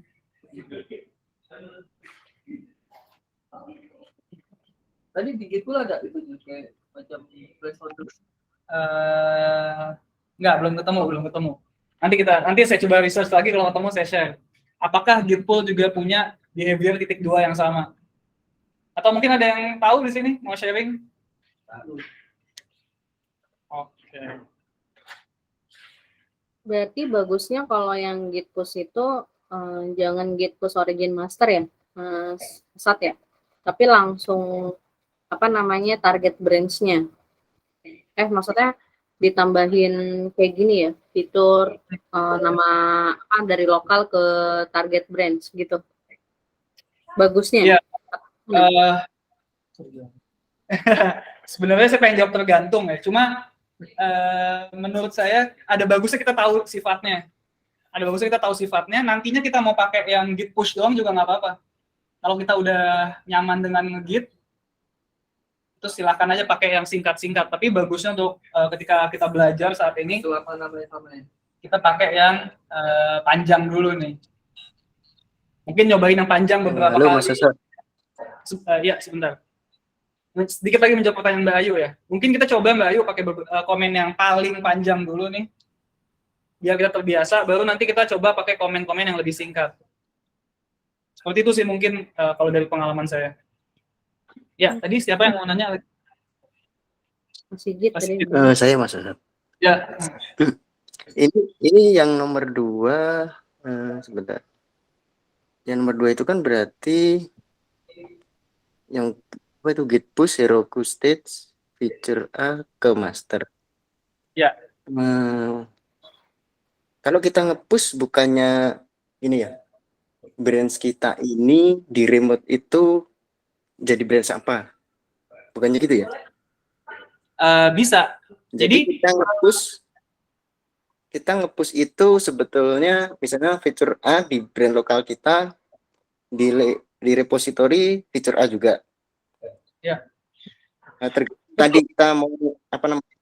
Tadi di Gitpool ada itu kayak macam placeholder. Enggak, belum ketemu. Nanti saya coba research lagi, kalau ketemu saya share. Apakah Gitpool juga punya behavior titik 2 yang sama? Atau mungkin ada yang tahu di sini mau sharing? Oke. Berarti bagusnya kalau yang git push itu jangan git push origin master ya, Sat ya. Tapi langsung target branch-nya. Maksudnya ditambahin kayak gini ya, fitur nama dari lokal ke target branch gitu. Bagusnya. Iya. Sebenarnya saya pengen jawab tergantung ya. Cuma menurut saya ada bagusnya kita tahu sifatnya. Nantinya kita mau pakai yang git push doang juga nggak apa-apa. Kalau kita udah nyaman dengan nge-git, Terus silakan aja pakai yang singkat-singkat. Tapi bagusnya untuk ketika kita belajar saat ini, Selama namanya sama ya. kita pakai yang panjang dulu nih. Mungkin nyobain yang panjang beberapa Halo kali. Mas Sasat. Ya, sebentar. Sedikit lagi menjawab pertanyaan Mbak Ayu ya. Mungkin kita coba Mbak Ayu pakai komen yang paling panjang dulu nih. Biar kita terbiasa, baru nanti kita coba pakai komen-komen yang lebih singkat. Seperti itu sih mungkin kalau dari pengalaman saya. Ya, tadi siapa yang mau nanya? Masih Git Mas tadi. Sigit. Saya Mas Sasat. Ya, Ini yang nomor 2, sebentar. Yang nomor 2 itu kan berarti yang apa itu git push Heroku stage feature A ke master. Ya. Kalau kita nge-push bukannya ini ya, branch kita ini di remote itu jadi branch apa? Bukannya gitu ya? bisa. Jadi kita nge-push itu sebetulnya misalnya feature A di brand lokal kita, di repository feature A juga. Ya. Nah, tadi kita mau apa namanya,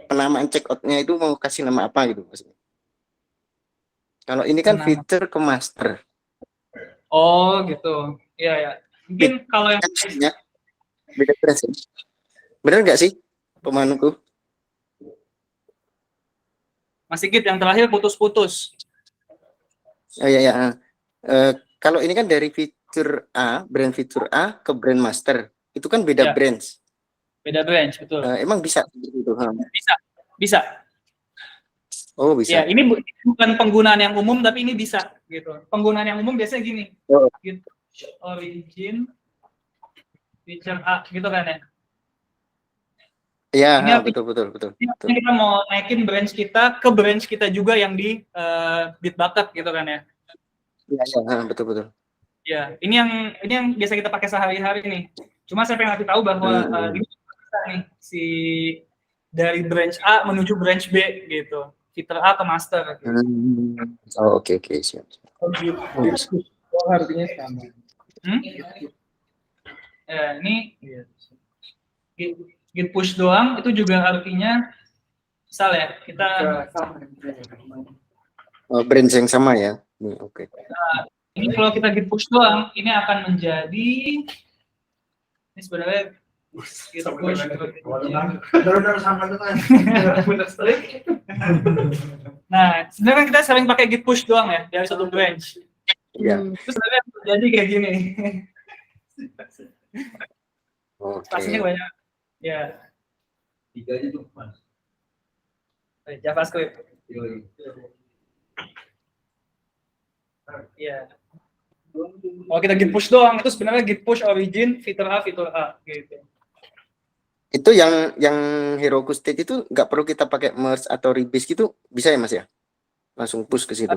penamaan checkout-nya itu mau kasih nama apa gitu maksudnya. Kalau ini kan Penamaan. feature ke master. Oh, gitu. Iya, ya. Mungkin kalau yang Ya, beda branch. Benar nggak sih pemanuku? Mas Sigit yang terakhir putus-putus. Oh iya ya. Kalau ini kan dari feature A, brand feature A ke brand master, itu kan beda Ya. branch. Beda branch, betul. Emang bisa gitu? Bisa. Oh bisa. Ya, ini bukan penggunaan yang umum, tapi ini bisa gitu. Penggunaan yang umum biasanya gini. Oh. Git origin feature A gitu kan ya. Iya, Ini betul. Ini kita mau naikin branch kita ke branch kita juga yang di Bitbucket gitu kan ya. Iya, betul. Ya, ini yang biasa kita pakai sehari-hari nih. Cuma saya pengen kasih tahu bahwa ini bisa nih si dari branch A menuju branch B gitu. Fitur A ke master. Gitu. Oh oke, siap. Artinya sama. Ya, ini git push doang itu juga artinya misal ya kita Branch yang sama ya. Oke. ini kalau kita git push doang ini akan menjadi ini sebenarnya git push nah sebenarnya kita sering pakai git push doang ya dari satu branch. Iya. Terus sebenarnya jadi kayak gini. Oke. Pastinya banyak. Ya. 3 aja tuh, Mas. JavaScript. Iya. Kalau kita git push doang itu sebenarnya git push origin fitur A gitu. Itu yang Heroku state itu nggak perlu kita pakai merge atau rebase gitu, bisa ya Mas ya? Langsung push ke situ.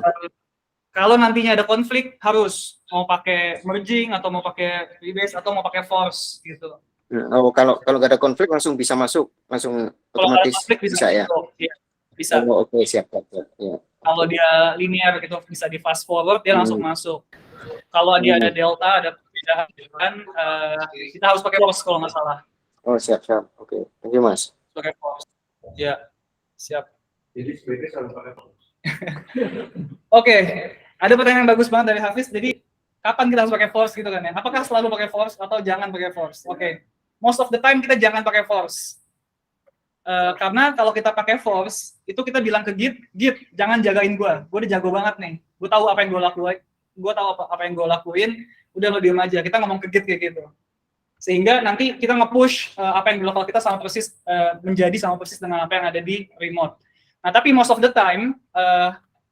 Kalau nantinya ada konflik harus mau pakai merging atau mau pakai rebase atau mau pakai force gitu. Oh, kalau nggak ada konflik langsung bisa masuk, langsung Kalau otomatis ada konflik bisa ya? Iya, bisa. Oh, oke, siap. Ya. Kalau dia linear gitu bisa di fast forward dia langsung masuk. Kalau dia ada delta, ada perbedaan, kita harus pakai force kalau nggak salah. Oh, siap. Oke. Thank you, Mas. Pakai force. Ya, siap. Jadi sebenarnya selalu pakai Oke, ada pertanyaan yang bagus banget dari Hafiz. Jadi, kapan kita harus pakai force gitu kan ya? Apakah selalu pakai force atau jangan pakai force? Oke. Most of the time kita jangan pakai force. Karena kalau kita pakai force, itu kita bilang ke Git, jangan jagain gue udah jago banget nih. Gue tahu apa yang gue lakuin, udah lo diem aja. Kita ngomong ke Git kayak gitu. Sehingga nanti kita nge-push apa yang di lokal kita sama persis, menjadi sama persis dengan apa yang ada di remote. Nah, tapi most of the time,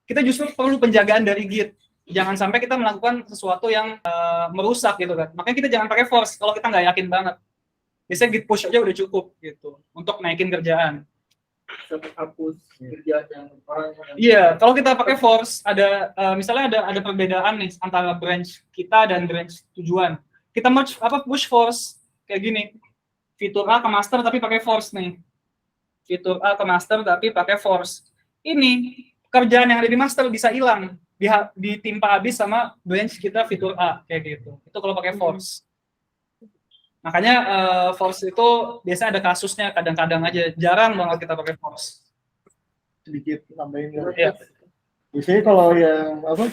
kita justru perlu penjagaan dari Git. Jangan sampai kita melakukan sesuatu yang merusak gitu kan. Makanya kita jangan pakai force kalau kita nggak yakin banget. Biasanya Git push aja udah cukup gitu untuk naikin kerjaan. Sampai hapus kerjaan yang orang yang Iya, kalau kita pakai force ada misalnya ada perbedaan nih antara branch kita dan branch tujuan. Kita merge push force kayak gini. Fitur A ke master tapi pakai force nih. Fitur A ke master tapi pakai force. Ini kerjaan yang ada di master bisa hilang, ditimpa habis sama branch kita fitur A kayak gitu. Itu kalau pakai force. Makanya force itu biasanya ada kasusnya, kadang-kadang aja, jarang banget kita pakai force. Sedikit nambahin ya. Iya. Biasanya kalau yang apa?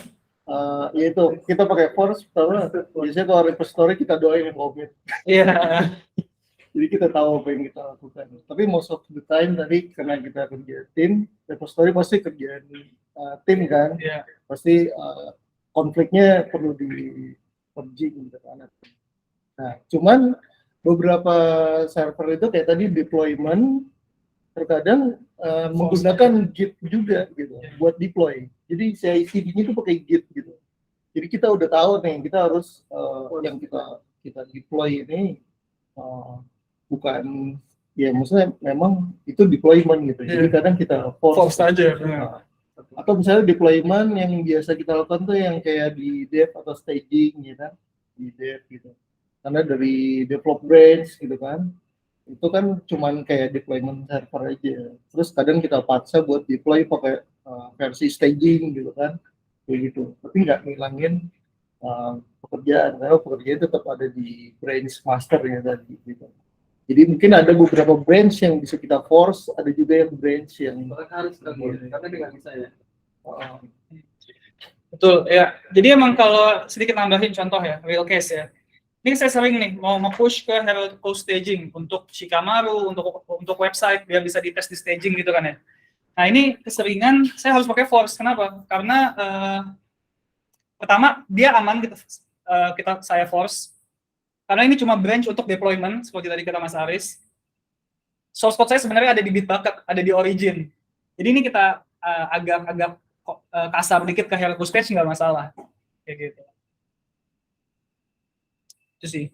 Ya itu kita pakai force, karena biasanya kalau repository kita doain yang komit. Iya. Jadi kita tahu apa yang kita lakukan. Tapi most of the time tadi karena kita kerja tim, repository pasti kerjaan tim kan. Iya. Pasti konfliknya perlu di purging gitu kan. Nah, cuman beberapa server itu kayak tadi deployment terkadang menggunakan Git juga gitu buat deploy. Jadi CI/CD-nya itu pakai Git gitu. Jadi kita udah tahu nih kita harus yang kita deploy ini bukan ya maksudnya memang itu deployment gitu. Jadi kadang kita Force aja. atau misalnya deployment yang biasa kita lakukan tuh yang kayak di dev atau staging gitu kan, di dev gitu. Karena dari develop branch gitu kan, itu kan cuman kayak deployment server aja. Terus kadang kita paksa buat deploy pakai versi staging gitu kan, kayak gitu. Tapi nggak ngilangin pekerjaan, karena pekerjaan tetap ada di branch master ya tadi gitu. Jadi mungkin ada beberapa branch yang bisa kita force, ada juga yang branch yang harus karena dia nggak bisa ya. Betul ya. Jadi emang kalau sedikit nambahin contoh ya, real case ya. Ini saya sering nih mau nge-push ke Heroku staging untuk Shikamaru, untuk website biar bisa dites di staging gitu kan ya. Nah ini keseringan saya harus pakai force. Kenapa? Karena pertama dia aman saya force. Karena ini cuma branch untuk deployment seperti tadi kata Mas Aris. Source code saya sebenarnya ada di Bitbucket, ada di Origin. Jadi ini kita agak kasar dikit ke Heroku stage nggak masalah. Kayak gitu. Itu sih.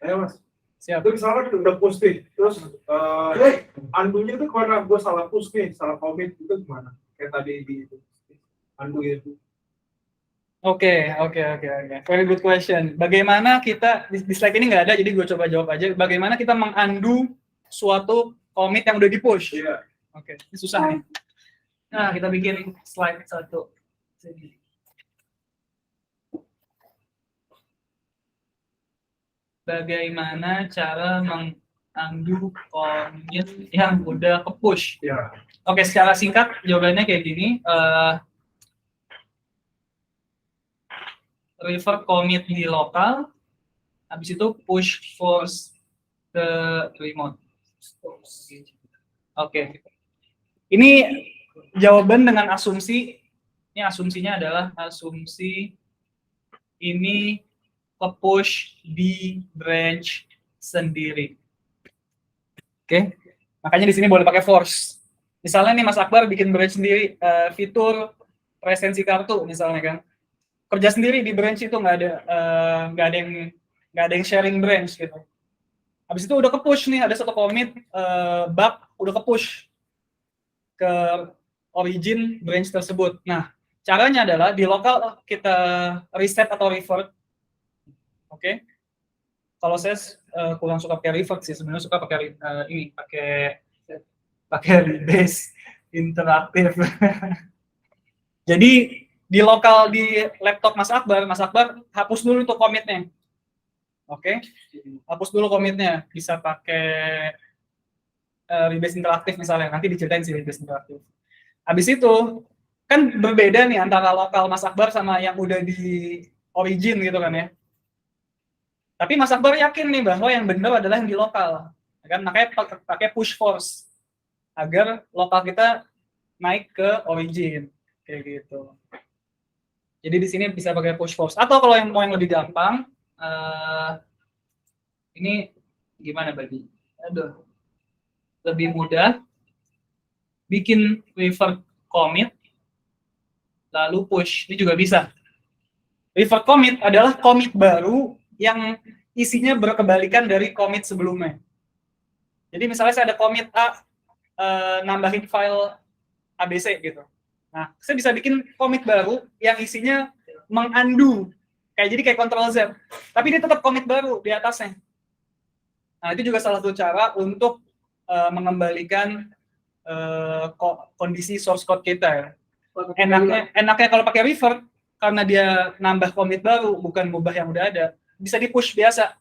Ayo Mas. Siap. Itu misalkan udah push nih, terus undo-nya itu karena gue salah push nih, salah commit, itu gimana? Kayak tadi di itu, undo itu. Oke. Very good question. Bagaimana kita, di slide ini nggak ada, jadi gue coba jawab aja. Bagaimana kita mengundo suatu commit yang udah di-push? Iya. Oke, ini susah nih. Nah, kita bikin slide satu. Sini. Bagaimana cara mengundo commit yang udah ke-push? Iya. Oke, secara singkat jawabannya kayak gini. Refer commit di lokal, habis itu push force ke remote. Oke. Ini jawaban dengan asumsi. Ini asumsinya adalah asumsi ini ke-push di branch sendiri. Oke. Makanya di sini boleh pakai force. Misalnya nih Mas Akbar bikin branch sendiri, fitur presensi kartu misalnya kan. Kerja sendiri di branch itu nggak ada yang sharing branch gitu. Habis itu udah ke-push nih, ada satu commit bug udah ke-push ke origin branch tersebut. Nah, caranya adalah di lokal kita reset atau revert. Oke. Kalau saya kurang suka pakai revert sih, sebenarnya suka pakai pakai base interaktif. Jadi di lokal di laptop Mas Akbar hapus dulu itu komitnya. Oke. Hapus dulu komitnya, bisa pakai rebase interaktif misalnya, nanti diceritain sih rebase interaktif. Habis itu kan berbeda nih antara lokal Mas Akbar sama yang udah di origin gitu kan ya. Tapi Mas Akbar yakin nih bahwa yang benar adalah yang di lokal. Kan makanya pakai push force agar lokal kita naik ke origin kayak gitu. Jadi di sini bisa pakai push force. Atau kalau yang mau yang lebih gampang, ini gimana Badi? Aduh, lebih mudah. Bikin revert commit, lalu push. Ini juga bisa. Revert commit adalah commit baru yang isinya berkebalikan dari commit sebelumnya. Jadi misalnya saya ada commit A, nambahin file ABC gitu. Nah, saya bisa bikin commit baru yang isinya mengundo. Jadi kayak Ctrl Z. Tapi dia tetap commit baru di atasnya. Nah, itu juga salah satu cara untuk mengembalikan kondisi source code kita ya. Enaknya kalau pakai revert, karena dia nambah commit baru, bukan ngubah yang udah ada, bisa di push biasa.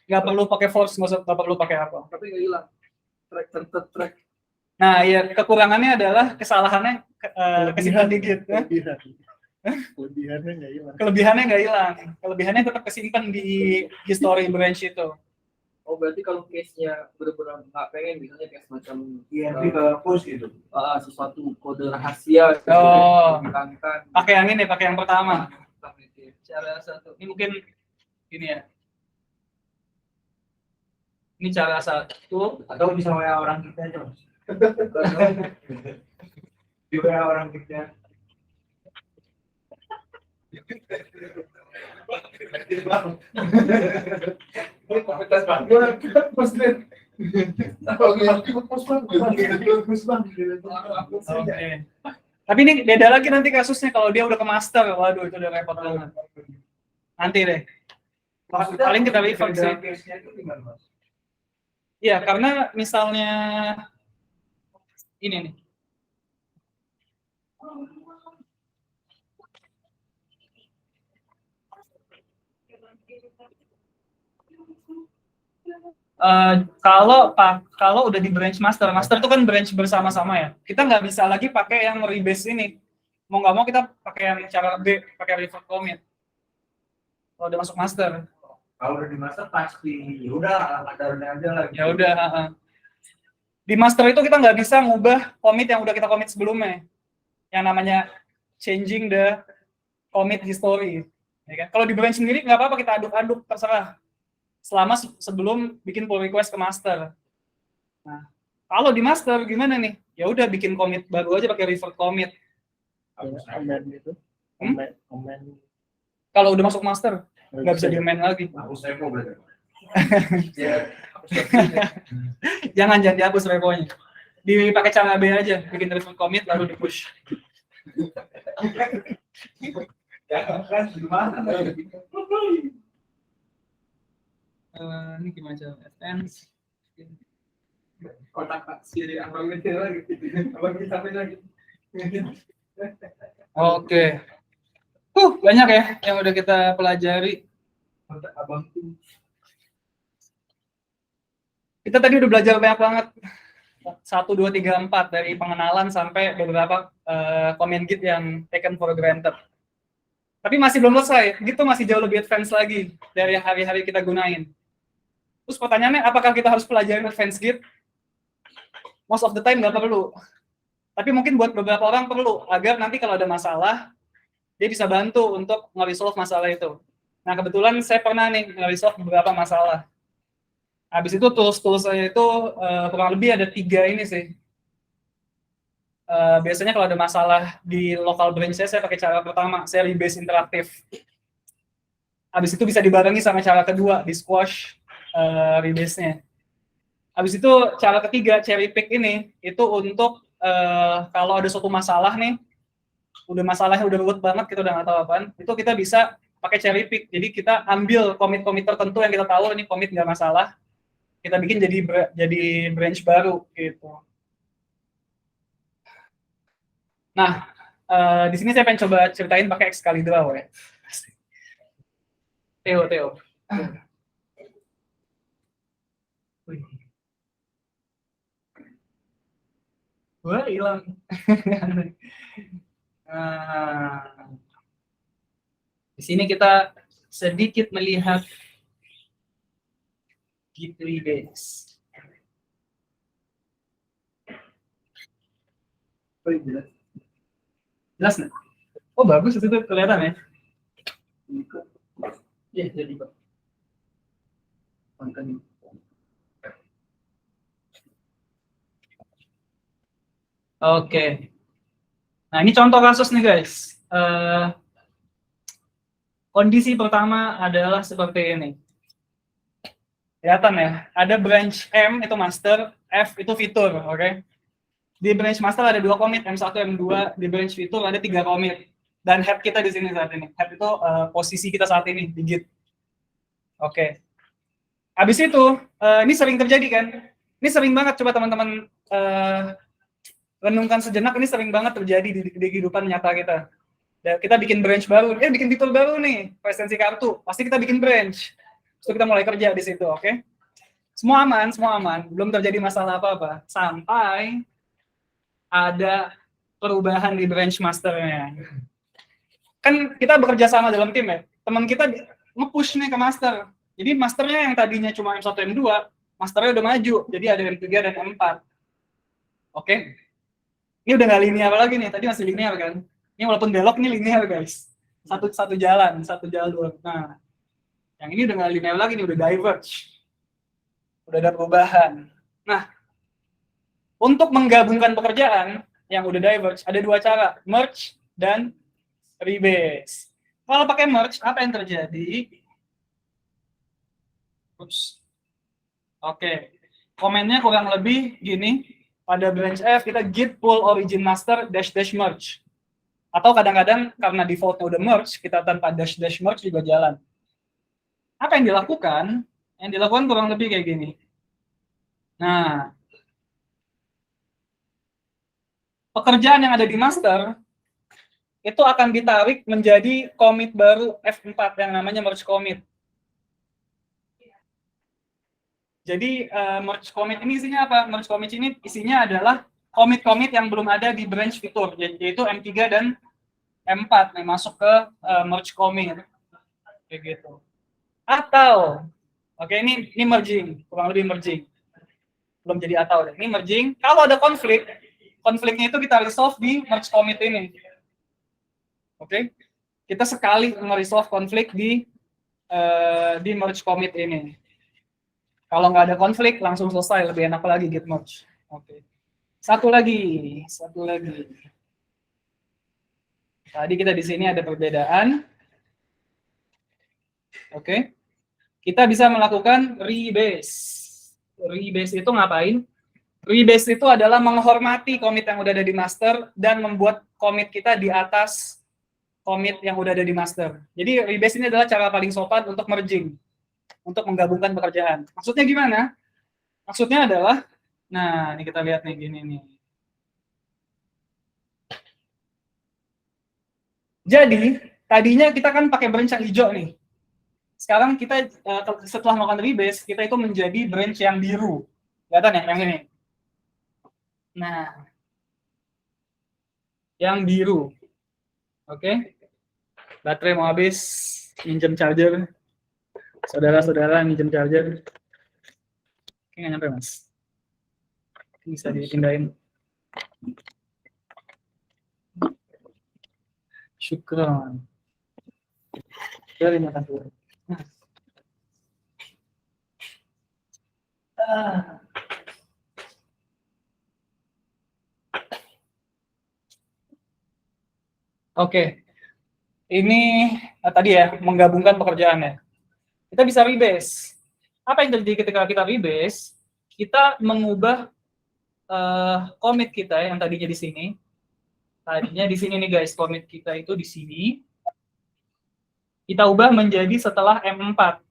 Nggak perlu pakai force, nggak perlu pakai apa. Tapi nggak hilang. Track. Nah, ya kekurangannya adalah kesalahannya kesimpan di Git. Kelebihannya nggak hilang. Kelebihannya nggak hilang. Kelebihannya tetap kesimpan di history branch itu. Oh berarti kalau case-nya benar-benar nggak pengen, misalnya kayak semacam Nanti ke push gitu. sesuatu kode rahasia gitu, Oh. dihilangkan. Pakai yang ini, pakai yang pertama. Cara satu. Ini mungkin ini ya. Ini cara satu. Atau bisa WA orang kita aja, Mas. Di WA orang kita. Oke. Tapi ini beda lagi nanti kasusnya kalau dia udah ke master. Waduh, itu udah repot banget. Nanti deh. Paling kita revert sih. Iya, karena misalnya ini nih. Kalau udah di branch master itu kan branch bersama-sama ya. Kita nggak bisa lagi pakai yang rebase ini. Mau nggak mau kita pakai yang cara B, pakai revert commit. Kalau udah masuk master. Kalau udah di master pasti, udah ada aja lagi. Ya udah. Di master itu kita nggak bisa ngubah commit yang udah kita commit sebelumnya. Yang namanya changing the commit history. Ya kan? Kalau di branch sendiri nggak apa-apa, kita aduk-aduk terserah. Selama sebelum bikin pull request ke master. Nah, kalau di master gimana nih? Ya udah bikin commit baru aja pakai revert commit. Amen gitu. Amen. Kalau udah masuk master nggak bisa di-amend lagi. Hapus repo berarti. Jangan dihapus reponya. Dipakai cara B aja, bikin revert commit lalu di-push. Jangan kan gimana? Ini gimana cara advance? Kotak siri abang kecil lagi. Abang kita lagi. Oke. Banyak ya yang udah kita pelajari. Kotak abang tuh. Kita tadi udah belajar banyak banget. 1, 2, 3, 4 dari pengenalan sampai beberapa comment Git yang taken for granted. Tapi masih belum selesai. Gitu masih jauh lebih advance lagi dari yang hari-hari kita gunain. Terus pertanyaannya, apakah kita harus pelajari advance Git? Most of the time nggak perlu. Tapi mungkin buat beberapa orang perlu, agar nanti kalau ada masalah, dia bisa bantu untuk nge-resolve masalah itu. Nah, kebetulan saya pernah nih nge-resolve beberapa masalah. Habis itu tools-tools saya itu kurang lebih ada 3 ini sih. Biasanya kalau ada masalah di local branch saya pakai cara pertama, saya rebase interaktif. Habis itu bisa dibarengi sama cara kedua, di squash rebase-nya. Habis itu cara ketiga, cherry pick ini, itu untuk kalau ada suatu masalah nih, masalahnya udah ruwet banget, kita udah nggak tahu apaan, itu kita bisa pakai cherry pick. Jadi kita ambil commit-commit tertentu yang kita tahu ini commit nggak masalah, kita bikin jadi branch baru gitu. Nah, di sini saya pengen coba ceritain pakai Excalibur ya. Theo. Wah, hilang. Di sini kita sedikit melihat Git rebase. Jelas nggak? Oh bagus, itu kelihatan ya. Iya, jadi Pak. Konten. Oke. Nah, ini contoh kasus nih, guys. Kondisi pertama adalah seperti ini. Kelihatan ya, ada branch M itu master, F itu fitur, oke? Di branch master ada 2 commit, M1, M2, di branch fitur ada 3 commit. Dan head kita di sini saat ini. Head itu posisi kita saat ini di Git. Oke. Habis itu, ini sering terjadi kan? Ini sering banget, coba teman-teman renungkan sejenak, ini sering banget terjadi di kehidupan nyata kita. Dan kita bikin branch baru, bikin fitur baru nih, presensi kartu, pasti kita bikin branch. Terus kita mulai kerja di situ, oke? Semua aman, belum terjadi masalah apa-apa. Sampai ada perubahan di branch masternya. Kan kita bekerja sama dalam tim ya, teman kita nge-push nih ke master. Jadi masternya yang tadinya cuma M1, M2, masternya udah maju, jadi ada M3 dan M4. Oke? Ini udah nggak linear lagi nih, tadi masih linear kan? Ini walaupun belok, ini linear guys. Satu jalan, satu jalur. Nah, yang ini udah nggak linear lagi nih, udah diverge. Udah ada perubahan. Nah, untuk menggabungkan pekerjaan yang udah diverge, ada dua cara, merge dan rebase. Kalau pakai merge, apa yang terjadi? Oops. Oke, komennya kurang lebih gini. Pada branch F, kita git pull origin master dash merge. Atau kadang-kadang karena defaultnya udah merge, kita tanpa dash merge juga jalan. Apa yang dilakukan? Yang dilakukan kurang lebih kayak gini. Nah, pekerjaan yang ada di master itu akan ditarik menjadi commit baru F4 yang namanya merge commit. Jadi merge commit ini isinya apa? Merge commit ini isinya adalah commit yang belum ada di branch fitur, yaitu M3 dan M4 nih, masuk ke merge commit. Kayak gitu. Atau, oke, ini merging, kurang lebih merging. Belum jadi atau deh. Ini merging. Kalau ada konfliknya itu kita resolve di merge commit ini. Oke? Kita sekali nge-resolve konflik di merge commit ini. Kalau nggak ada konflik, langsung selesai, lebih enak lagi git merge. Oke. Satu lagi. Tadi kita di sini ada perbedaan. Oke. Kita bisa melakukan rebase. Rebase itu ngapain? Rebase itu adalah menghormati commit yang udah ada di master dan membuat commit kita di atas commit yang udah ada di master. Jadi rebase ini adalah cara paling sopan untuk merging, untuk menggabungkan pekerjaan. Maksudnya gimana? Maksudnya adalah, nah ini kita lihat nih gini nih. Jadi tadinya kita kan pakai branch yang hijau nih. Sekarang kita setelah melakukan rebase, kita itu menjadi branch yang biru. Kelihatan ya, yang ini. Nah, yang biru. Oke. Baterai mau habis, minjem charger. Saudara-saudara minjem charger. Oke, nggak nyampe, Mas. Bisa dipindahin. Syukron. Terima kasih. Oke, ini tadi ya, menggabungkan pekerjaannya. Kita bisa rebase. Apa yang terjadi ketika kita rebase? Kita mengubah commit kita yang tadinya di sini. Tadinya di sini nih guys, commit kita itu di sini. Kita ubah menjadi setelah M4.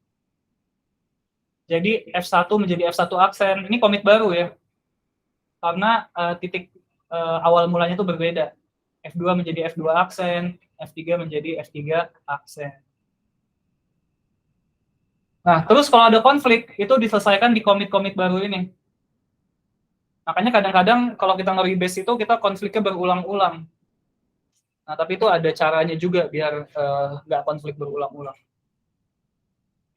Jadi F1 menjadi F1 aksen. Ini commit baru ya. Karena titik awal mulanya itu berbeda. F2 menjadi F2 aksen, F3 menjadi F3 aksen. Nah, terus kalau ada konflik, itu diselesaikan di commit-commit baru ini. Makanya kadang-kadang kalau kita nge-rebase itu, kita konfliknya berulang-ulang. Nah, tapi itu ada caranya juga biar nggak konflik berulang-ulang.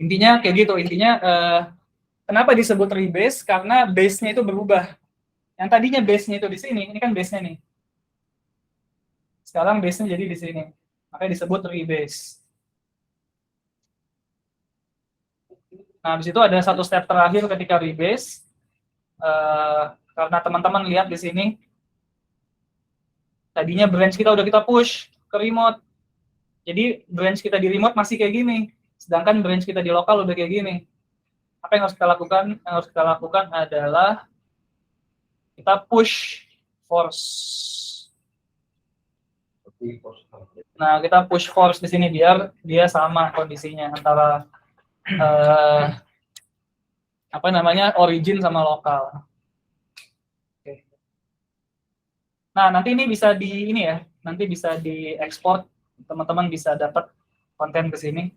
Intinya kayak gitu, intinya kenapa disebut rebase? Karena base-nya itu berubah. Yang tadinya base-nya itu di sini, ini kan base-nya nih. Sekarang base-nya jadi di sini. Makanya disebut rebase. Nah, habis itu ada satu step terakhir ketika rebase. Karena teman-teman lihat di sini, tadinya branch kita udah kita push ke remote. Jadi branch kita di remote masih kayak gini. Sedangkan branch kita di lokal udah kayak gini. Apa yang harus kita lakukan? Yang harus kita lakukan adalah kita push force. Nah, kita push force di sini biar dia sama kondisinya antara apa namanya, origin sama lokal. Oke. Nah, nanti ini bisa di ini ya, nanti bisa diekspor teman-teman bisa dapat konten ke sini.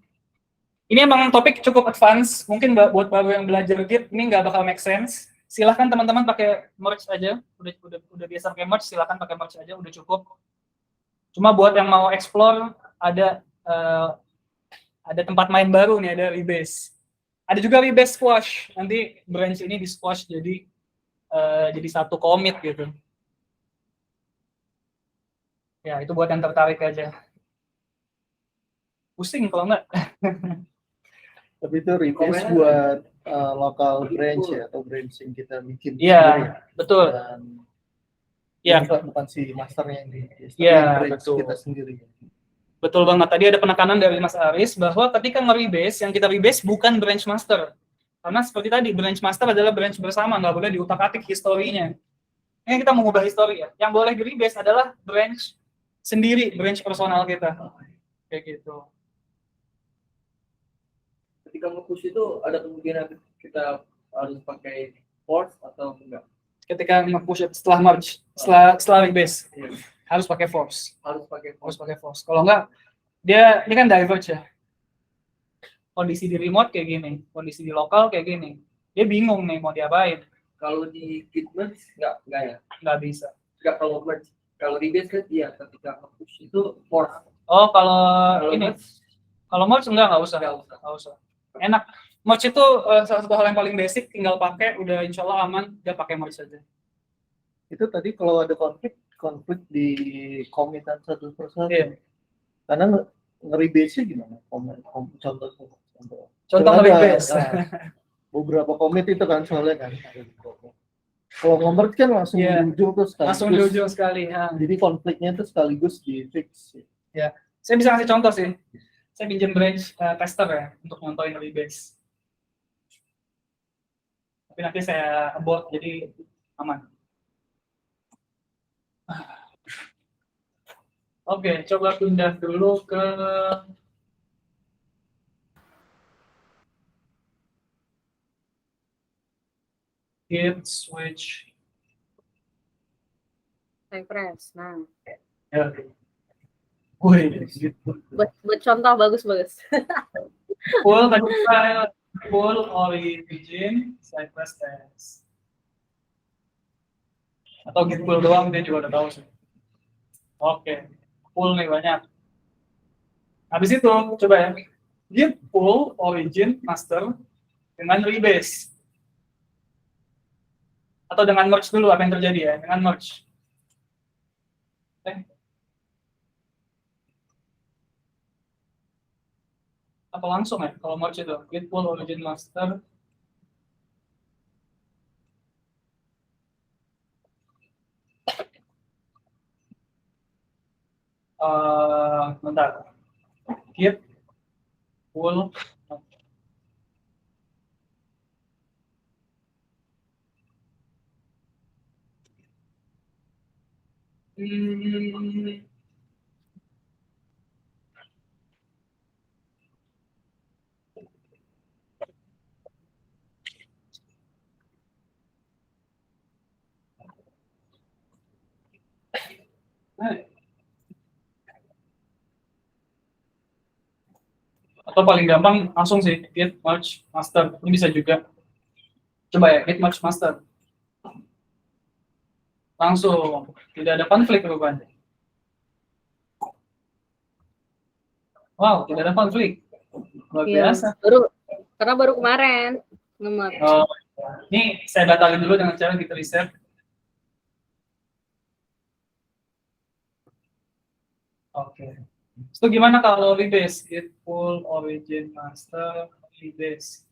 Ini emang topik cukup advance, mungkin buat baru yang belajar Git ini nggak bakal make sense. Silahkan teman-teman pakai merge aja, udah biasa pakai merge, silahkan pakai merge aja, udah cukup. Cuma buat yang mau explore ada tempat main baru nih, ada Rebase. Ada juga Rebase Squash, nanti branch ini di squash jadi satu commit gitu. Ya itu buat yang tertarik aja. Pusing kalau enggak. Tapi itu request buat local branch ya, atau branch yang kita bikin Iya, sendiri ya. betul. Dan Iya, bukan si masternya yang di Iya, branch betul. kita sendiri. Betul banget. Tadi ada penekanan dari Mas Aris bahwa ketika nge-rebase, yang kita rebase bukan branch master. Karena seperti tadi, branch master adalah branch bersama, nggak boleh diutak-atik historinya. Ini kita mengubah histori ya. Yang boleh di-rebase adalah branch sendiri, branch personal kita. Kayak gitu. Ketika nge-push itu ada kemungkinan kita harus pakai force atau enggak? Ketika nge-push setelah merge, setelah rebase, harus pakai force. Harus pakai Harus force. pakai force. Kalau enggak, ini kan diverge ya. Kondisi di remote kayak gini, kondisi di lokal kayak gini. Dia bingung nih mau diapain. Kalau di Git merge enggak ya? Nggak bisa. Enggak kalau merge. Kalau di base kan iya, ketika nge-push itu force. Oh, kalau Kalau ini, merge kalau merge nggak usah. enggak usah. Nggak usah. Enak. Merge itu salah satu hal yang paling basic, tinggal pakai, udah insya Allah aman, dia pakai merge saja. Itu tadi kalau ada konflik di komitan satu persatu. Iya. Karena nge-rebase-nya gimana? Contoh. Contoh Ada, nge-rebase. beberapa komit itu kan soalnya kan. Kalau nge-merge kan langsung Iya. di ujung tuh sekaligus. Langsung di ujung sekali. Ya. Jadi konfliknya itu sekaligus di fix. Saya bisa ngasih contoh sih. Saya pinjam branch tester ya untuk nyontohin rebase. Tapi nanti saya abort jadi aman. Oke, coba pindah dulu ke Git switch. Cypress. Nah, Ya. Wih, gitu. buat contoh bagus. Full tadi file, full origin Cypress test. Atau git full doang dia juga udah tahu sih. Oke, full nih banyak. Habis itu coba ya, git full origin master dengan rebase. Atau dengan merge dulu, apa yang terjadi ya? Dengan merge. Atau langsung ya, kalau merge itu, git full origin master. Bentar. Git full atau paling gampang langsung sih git merge master, ini bisa juga. Coba ya, git merge master. Langsung, tidak ada konflik rupanya. Wow, tidak ada konflik. Luar Iya, biasa. karena baru kemarin nge-merge. Oh, ini saya batalin dulu dengan cara git reset. Oke. Itu gimana kalau rebase? Git full origin master rebase.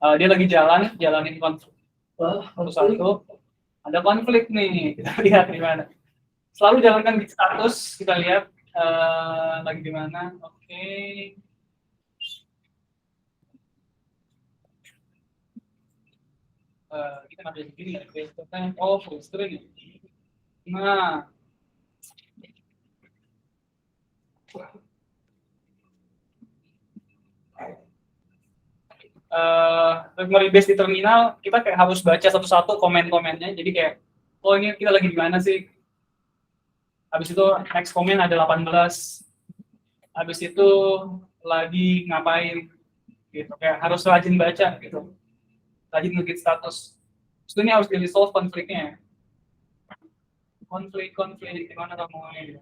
Dia lagi jalanin konflik satu. Ada konflik nih, kita lihat di mana. Selalu jalankan git status, kita lihat lagi di mana. Oke. Kita ngambil begini ya, full string. Nah, nge-rebase di terminal, kita kayak harus baca satu-satu komen-komennya. Jadi kayak, oh ini kita lagi di mana sih? Habis itu next comment ada 18. Habis itu lagi ngapain gitu, kayak harus rajin baca gitu, rajin ngegit status. Terus ini harus di resolve konfliknya. Konflik gimana kamu ini?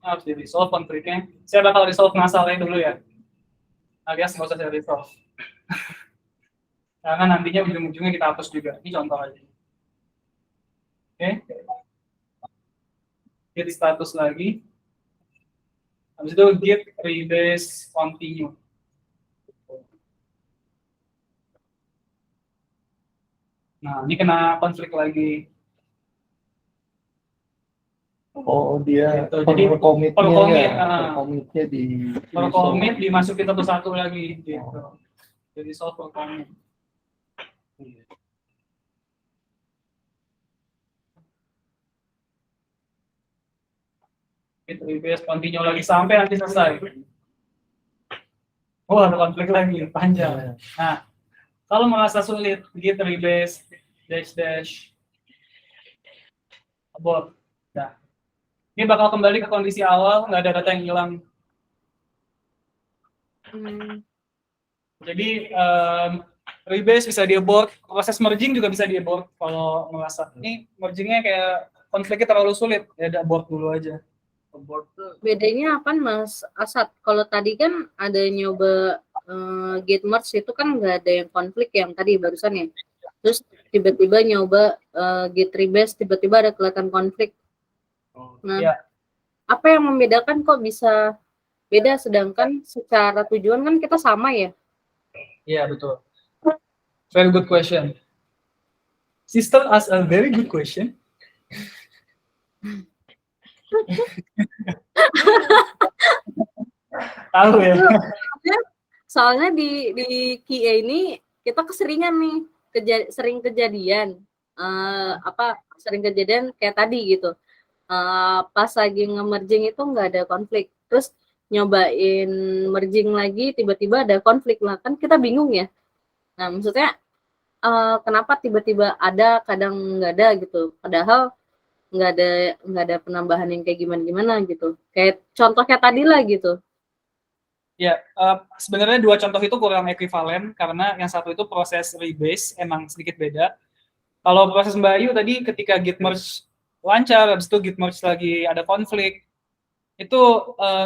Harus di resolve konfliknya. Saya bakal resolve masalahnya dulu ya, alias nggak usah saya resolve. Karena nantinya ujung-ujungnya kita hapus juga. Ini contoh aja. Oke. Git status lagi. Habis itu git rebase continue. Nah, ini kena konflik lagi. Oh, dia Gitu. Jadi, per commit-nya per commit, ya, per commit-nya di Per commit dimasukin satu-satu lagi gitu. Jadi solve per commit. Git rebase continue lagi sampai nanti selesai. Oh, ada konflik lagi panjang. Nah, kalau merasa sulit, git rebase dash abort. Nah, ini bakal kembali ke kondisi awal, nggak ada data yang hilang. Jadi rebase bisa di abort, proses merging juga bisa di abort kalau merasa ini mergingnya kayak konfliknya terlalu sulit, ya ada abort dulu aja. Abort tuh Bedanya apa Mas Asad? Kalau tadi kan ada nyoba git merge itu kan nggak ada yang konflik yang tadi barusan ya. Terus tiba-tiba nyoba git rebase tiba-tiba ada kelihatan konflik. Nah, Iya. apa yang membedakan kok bisa beda sedangkan secara tujuan kan kita sama ya? Iya, betul. Very good question. Sister asked a very good question. Tahu ya. Soalnya di QA ini kita keseringan nih sering kejadian sering kejadian kayak tadi gitu. Pas lagi nge-merging itu nggak ada konflik. Terus nyobain merging lagi tiba-tiba ada konflik lah, kan kita bingung ya. Nah, maksudnya kenapa tiba-tiba ada kadang nggak ada gitu. Padahal nggak ada penambahan yang kayak gimana gitu. Kayak contoh kayak tadi lah gitu. Ya, sebenarnya dua contoh itu kurang ekuivalen karena yang satu itu proses rebase emang sedikit beda. Kalau proses Mbak Ayu tadi ketika git merge lancar, habis itu git merge lagi ada konflik, itu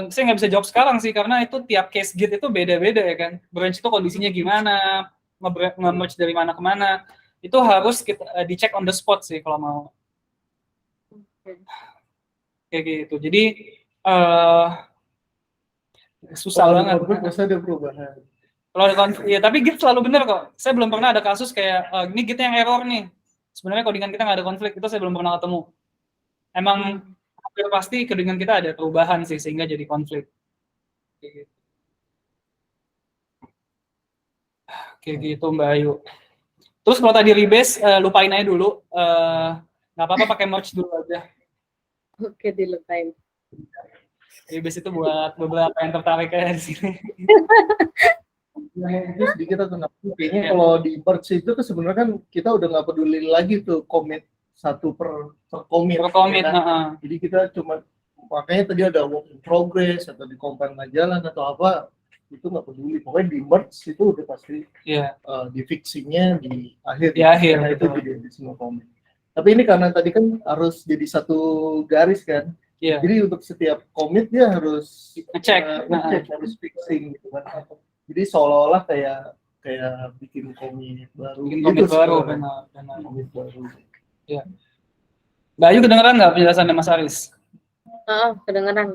saya nggak bisa jawab sekarang sih karena itu tiap case git itu beda-beda ya kan. Branch itu kondisinya gimana, nge-merge dari mana ke mana, itu harus kita dicek on the spot sih kalau mau. Kayak gitu. Jadi susah banget. Pasti ada perubahan. Kalau ada konflik, ya tapi git selalu benar kok. Saya belum pernah ada kasus kayak ini git yang error nih. Sebenarnya codingan kita nggak ada konflik, itu saya belum pernah ketemu. Emang hampir pasti codingan kita ada perubahan sih sehingga jadi konflik. Kayak gitu Mbak Ayu. Terus kalau tadi rebase lupain aja dulu, nggak apa-apa pakai merge dulu aja. Oke, dilupain. Rebase itu buat beberapa yang tertarik kayak di sini. Itu sedikit atau kayaknya kalau di merge itu kan sebenarnya kan kita udah nggak peduli lagi tuh commit satu per commit. Per commit, ya kan? Jadi kita cuma makanya tadi ada work in progress atau di compile nggak jalan atau apa itu nggak peduli. Pokoknya di merge itu udah pasti di fixingnya di akhir. Di akhir. Karena itu jadi di semua commit. Tapi ini karena tadi kan harus jadi satu garis kan. Yeah. Jadi untuk setiap commit dia harus ngecek, harus fixing gitu kan. Jadi seolah-olah kayak bikin komit baru. Bikin komit baru, benar. Komit baru. Ya. Mbak Ayu kedengeran nggak penjelasannya Mas Aris? Kedengeran.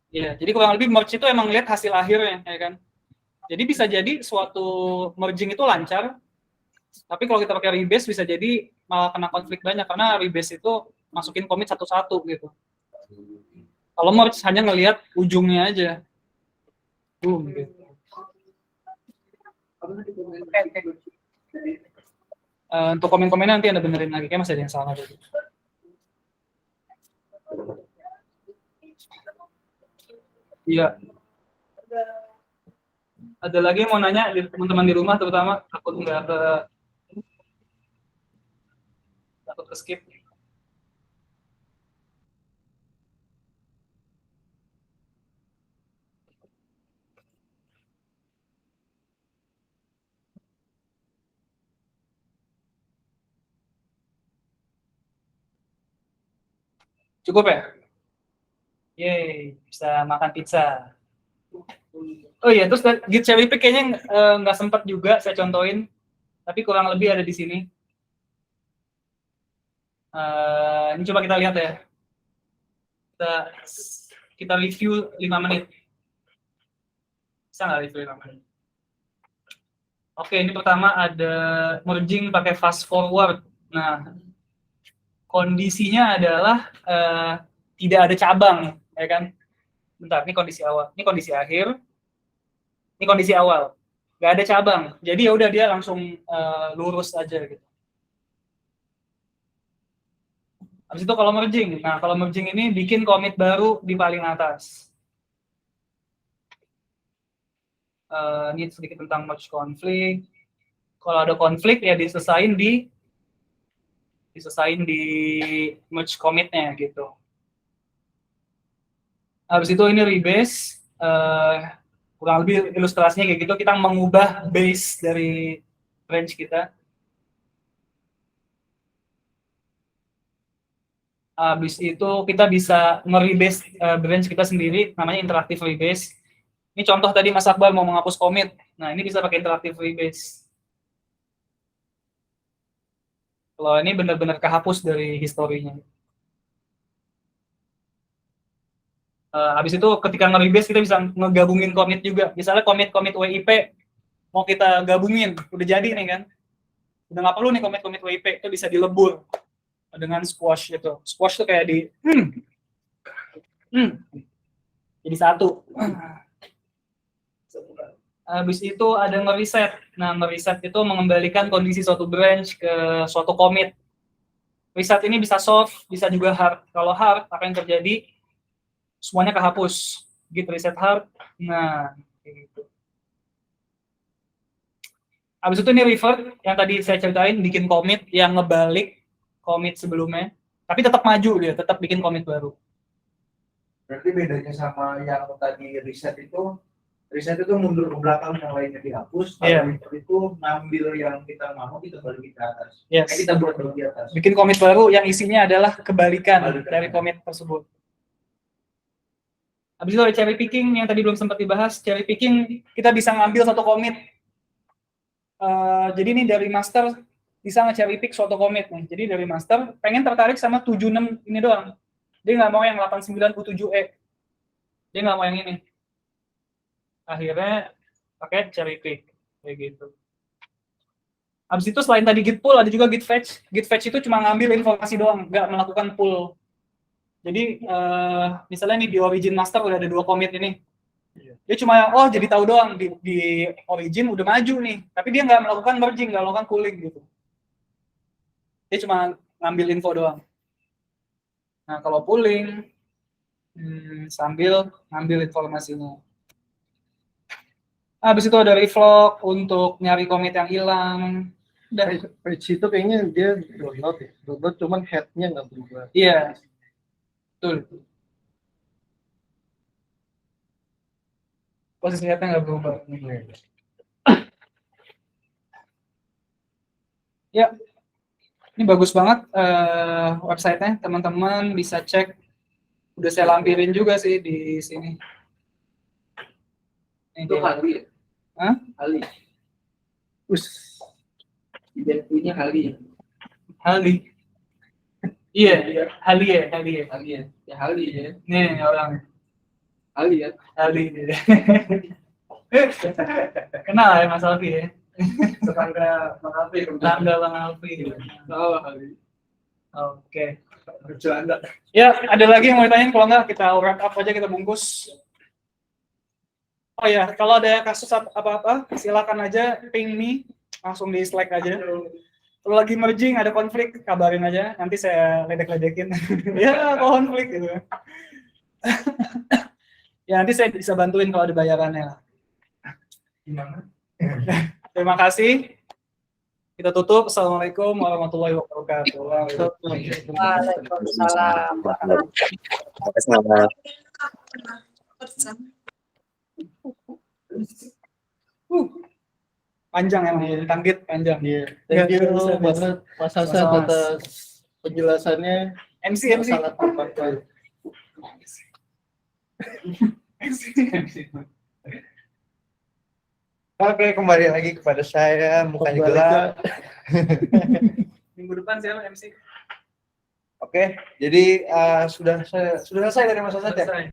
Iya, jadi kurang lebih merge itu emang lihat hasil akhirnya, ya kan? Jadi bisa jadi suatu merging itu lancar, tapi kalau kita pakai rebase bisa jadi malah kena konflik banyak karena rebase itu masukin komit satu-satu gitu. Kalau merge hanya ngelihat ujungnya aja. Boom, gitu. Untuk komen-komennya nanti Anda benerin lagi, kayak masih ada yang salah dulu. Iya. Ada lagi yang mau nanya teman-teman di rumah terutama takut ke skip. Cukup ya? Yeay, bisa makan pizza. Oh iya, terus Git cherry pick kayaknya nggak sempat juga saya contohin, tapi kurang lebih ada di sini. Ini coba kita lihat ya. Kita review 5 menit. Bisa nggak review 5 menit? Oke, ini pertama ada merging pakai fast forward. Nah, kondisinya adalah tidak ada cabang, ya kan? Bentar, ini kondisi awal, ini kondisi akhir, ini kondisi awal, nggak ada cabang. Jadi ya udah dia langsung lurus aja gitu. Habis itu kalau merging, nah kalau merging ini bikin commit baru di paling atas. Ini sedikit tentang merge conflict. Kalau ada konflik ya diselesain di merge commit-nya gitu. Habis itu ini rebase, kurang lebih ilustrasinya kayak gitu, kita mengubah base dari branch kita. Habis itu kita bisa nge-rebase branch kita sendiri, namanya interactive rebase. Ini contoh tadi Mas Akbar mau menghapus commit, nah ini bisa pakai interactive rebase. Kalau ini benar-benar kehapus dari historinya. Habis itu ketika nge-rebase kita bisa ngegabungin commit juga. Misalnya commit WIP mau kita gabungin, udah jadi nih kan. Udah nggak perlu nih commit WIP, itu bisa dilebur dengan squash itu. Squash tuh kayak di jadi satu. Habis itu ada nge-reset. Nah, nge-reset itu mengembalikan kondisi suatu branch ke suatu commit. Reset ini bisa soft, bisa juga hard. Kalau hard, apa yang terjadi? Semuanya kehapus. Git reset hard. Nah, kayak gitu. Habis itu ini revert, yang tadi saya ceritain, bikin commit yang ngebalik commit sebelumnya. Tapi tetap maju dia, tetap bikin commit baru. Berarti bedanya sama yang tadi reset itu mundur ke belakang, yang lainnya dihapus. Kalau itu ngambil yang kita mau, kita balik ke atas. Yes. Kita buat di atas. Bikin commit baru yang isinya adalah kebalikan dari commit tersebut. Habis itu ada cherry picking yang tadi belum sempat dibahas. Cherry picking kita bisa ngambil satu commit. Jadi ini dari master bisa nge-cherry pick suatu commit nih. Jadi dari master pengen tertarik sama 76 ini doang. Dia nggak mau yang 89U7E. Dia nggak mau yang ini. Akhirnya pakai cherry pick kayak gitu. Habis itu selain tadi git pull ada juga git fetch. Git fetch itu cuma ngambil informasi doang, nggak melakukan pull. Jadi misalnya nih di origin master udah ada 2 commit ini. Dia cuma jadi tahu doang di origin udah maju nih, tapi dia nggak melakukan merging, nggak melakukan pulling gitu. Dia cuma ngambil info doang. Nah kalau pulling sambil ngambil informasinya. Habis itu ada reflog untuk nyari commit yang hilang. Page itu kayaknya dia download ya. Download cuman head-nya nggak berubah. Iya, betul. Posisi head-nya nggak berubah. Ya, ini bagus banget website-nya. Teman-teman bisa cek. Udah saya lampirin juga sih di sini. Itu Hali ya? Hah? Hali. Identinya Hali. Hali. Iya, Hali ya. Hali ya. Ya Hali ya. Nih orang. Hali ya. Hali. Kenal ya Mas Alfi ya? Tetangga Bang Alfi. Tetangga Bang Alfi. Oh, Hali. Oke. Bercanda. Ya, ada lagi yang mau ditanyain? Kalau nggak, kita wrap up aja, kita bungkus. Oh ya, kalau ada kasus apa-apa, silakan aja ping me, langsung di Slack aja. Kalau lagi merging, ada konflik, kabarin aja. Nanti saya ledek-ledekin. Ya, konflik gitu. Ya, nanti saya bisa bantuin kalau ada bayarannya. Gimana? Terima kasih. Kita tutup. Assalamualaikum warahmatullahi wabarakatuh. Waalaikumsalam. Panjang ya, tangkit panjang. Iya. Thank you banget Mas Hasan atas penjelasannya. MC. sangat bermanfaat. Oke, kembali lagi kepada saya, mukanya Kembali gelap. Minggu depan siapa MC? Oke, jadi sudah selesai dari masa saja. Selesai.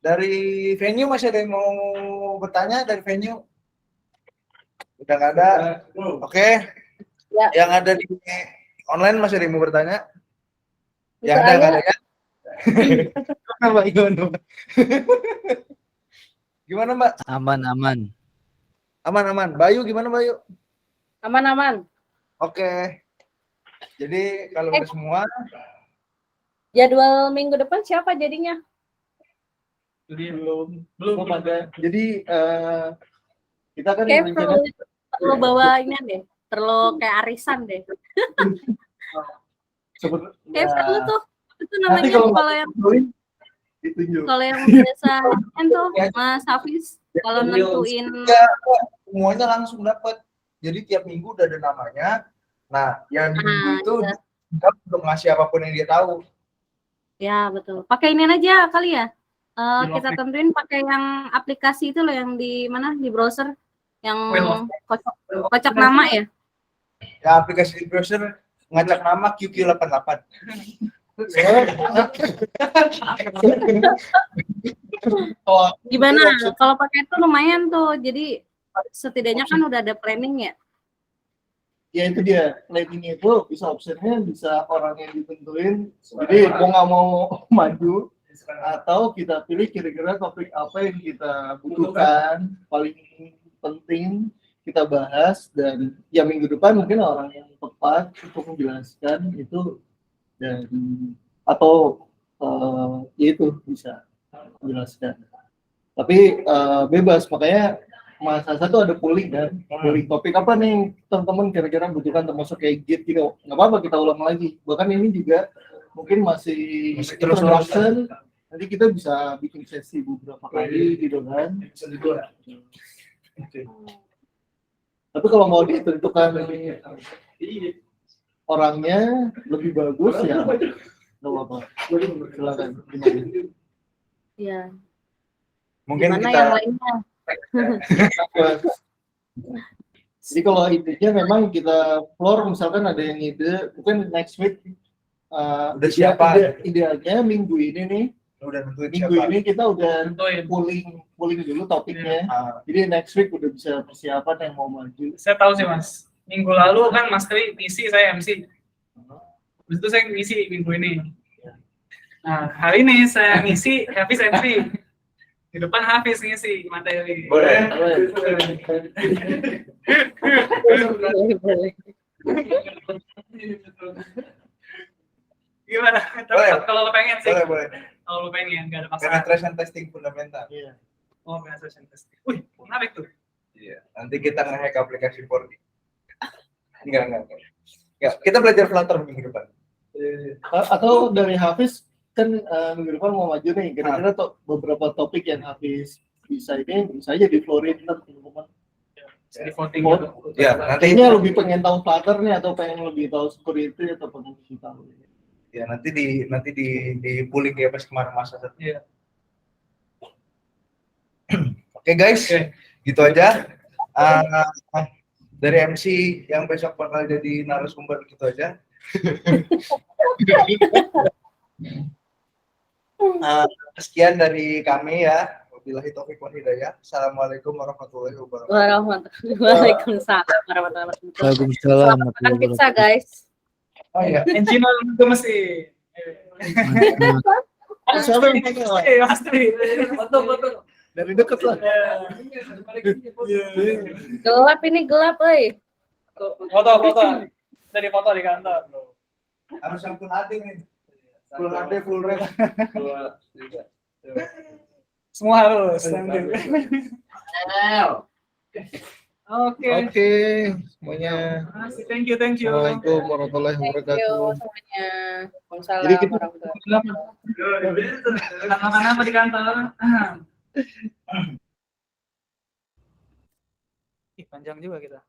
Dari venue masih ada yang mau bertanya dari venue? Udah nggak ada. Oke. Ya. Yang ada di online masih ada yang mau bertanya? Itu Yang ada aja. nggak ada ya? Mbak gimana? Gimana Mbak? Aman. Aman. Bayu gimana Bayu? Aman-aman. Oke. Jadi kalau udah semua, Jadwal minggu depan siapa jadinya? Belum ada. Jadi kita kan Kayak rencana perlu bawa ini deh. Perlu kayak arisan deh. Kayak perlu tuh. Itu namanya kalau kalau yang ditunjuk. kalau yang biasa kan tuh Mas Hafiz kalau nentuin semuanya langsung dapat. Jadi tiap minggu udah ada namanya. Nah, yang di minggu itu iya. dia belum ngasih apapun yang dia tahu. Ya betul. Pakai ini aja kali ya. Di Kita Lovely. tentuin pakai yang aplikasi itu loh yang di mana di browser yang kocok nama ya. Ya aplikasi di browser ngacak nama QQ88. Gimana? Kalau pakai itu lumayan tuh. Jadi setidaknya kan udah ada planning ya. Ya itu dia, planning itu bisa optionnya bisa orang yang ditentuin. Jadi mau nggak mau maju atau kita pilih kira-kira topik apa yang kita butuhkan, paling penting kita bahas, dan ya minggu depan mungkin orang yang tepat untuk menjelaskan itu, dan atau ya itu bisa menjelaskan. Tapi bebas, makanya Mas Asa tuh ada polling kan, polling topik apa nih teman-teman kira-kira butuhkan termasuk kayak git gitu, nggak apa-apa kita ulang lagi. Bahkan ini juga mungkin masih terus introduction, nanti kita bisa bikin sesi beberapa kali gitu kan. Tapi kalau mau ditentukan orangnya lebih bagus ya nggak apa-apa, silakan. Gimana? Iya. Mungkin Gimana kita yang lainnya? Jadi kalau idenya memang kita floor, misalkan ada yang ide, mungkin next week Udah siapa? Idealnya minggu ini nih, udah nentuin minggu siapa. ini kita udah Tentuin. pooling dulu topiknya. Jadi next week udah bisa persiapan yang mau maju. Saya tahu sih Mas. Minggu lalu kan Mas Tri ngisi, saya MC. Habis itu saya ngisi minggu ini. Nah, hari ini saya ngisi, Hafiz MC. Di depan Hafiz ngisi materi. Boleh. Boleh. Gimana? Boleh. Kalau lo pengen sih. Boleh. Kalau lo pengen, nggak ada masalah. Penetration testing fundamental. Iya. Oh, penetration testing. Wih, menarik tuh. Iya. Nanti kita nge-hack aplikasi 4D. Enggak. Kita belajar Flutter minggu depan. Atau dari Hafiz kan minggu depan mau maju nih, kira-kira beberapa topik yang Hafiz bisa ini bisa aja di floorin ntar teman-teman. Di voting Oh, gitu. Ya, nanti Kayaknya lebih pengen tahu Flutter nih atau pengen lebih tahu security atau pengen lebih tahu. ya nanti di pooling kayak pas kemarin masa. Iya. Oke guys, Oke. gitu aja. Dari MC yang besok bakal jadi narasumber gitu aja. Sekian dari kami ya. Wabillahi taufiq wal hidayah. Assalamualaikum warahmatullahi wabarakatuh. Waalaikumsalam warahmatullahi wabarakatuh. Waalaikumsalam. Makan pizza guys. Oh iya. Engineer itu mesti. Siapa yang pegang? Mas Tri. Foto. Dari deket lah. Gelap ini gelap, euy. Foto. Dari foto di kantor. Harus yang full HD nih. Full HD, full red. Semua harus. Oke. Oke, semuanya. Thank you. Assalamualaikum warahmatullahi Thank you wabarakatuh. semuanya. Waalaikumsalam Jadi kita warahmatullahi wabarakatuh. Makan apa di kantor? Ih, panjang juga kita.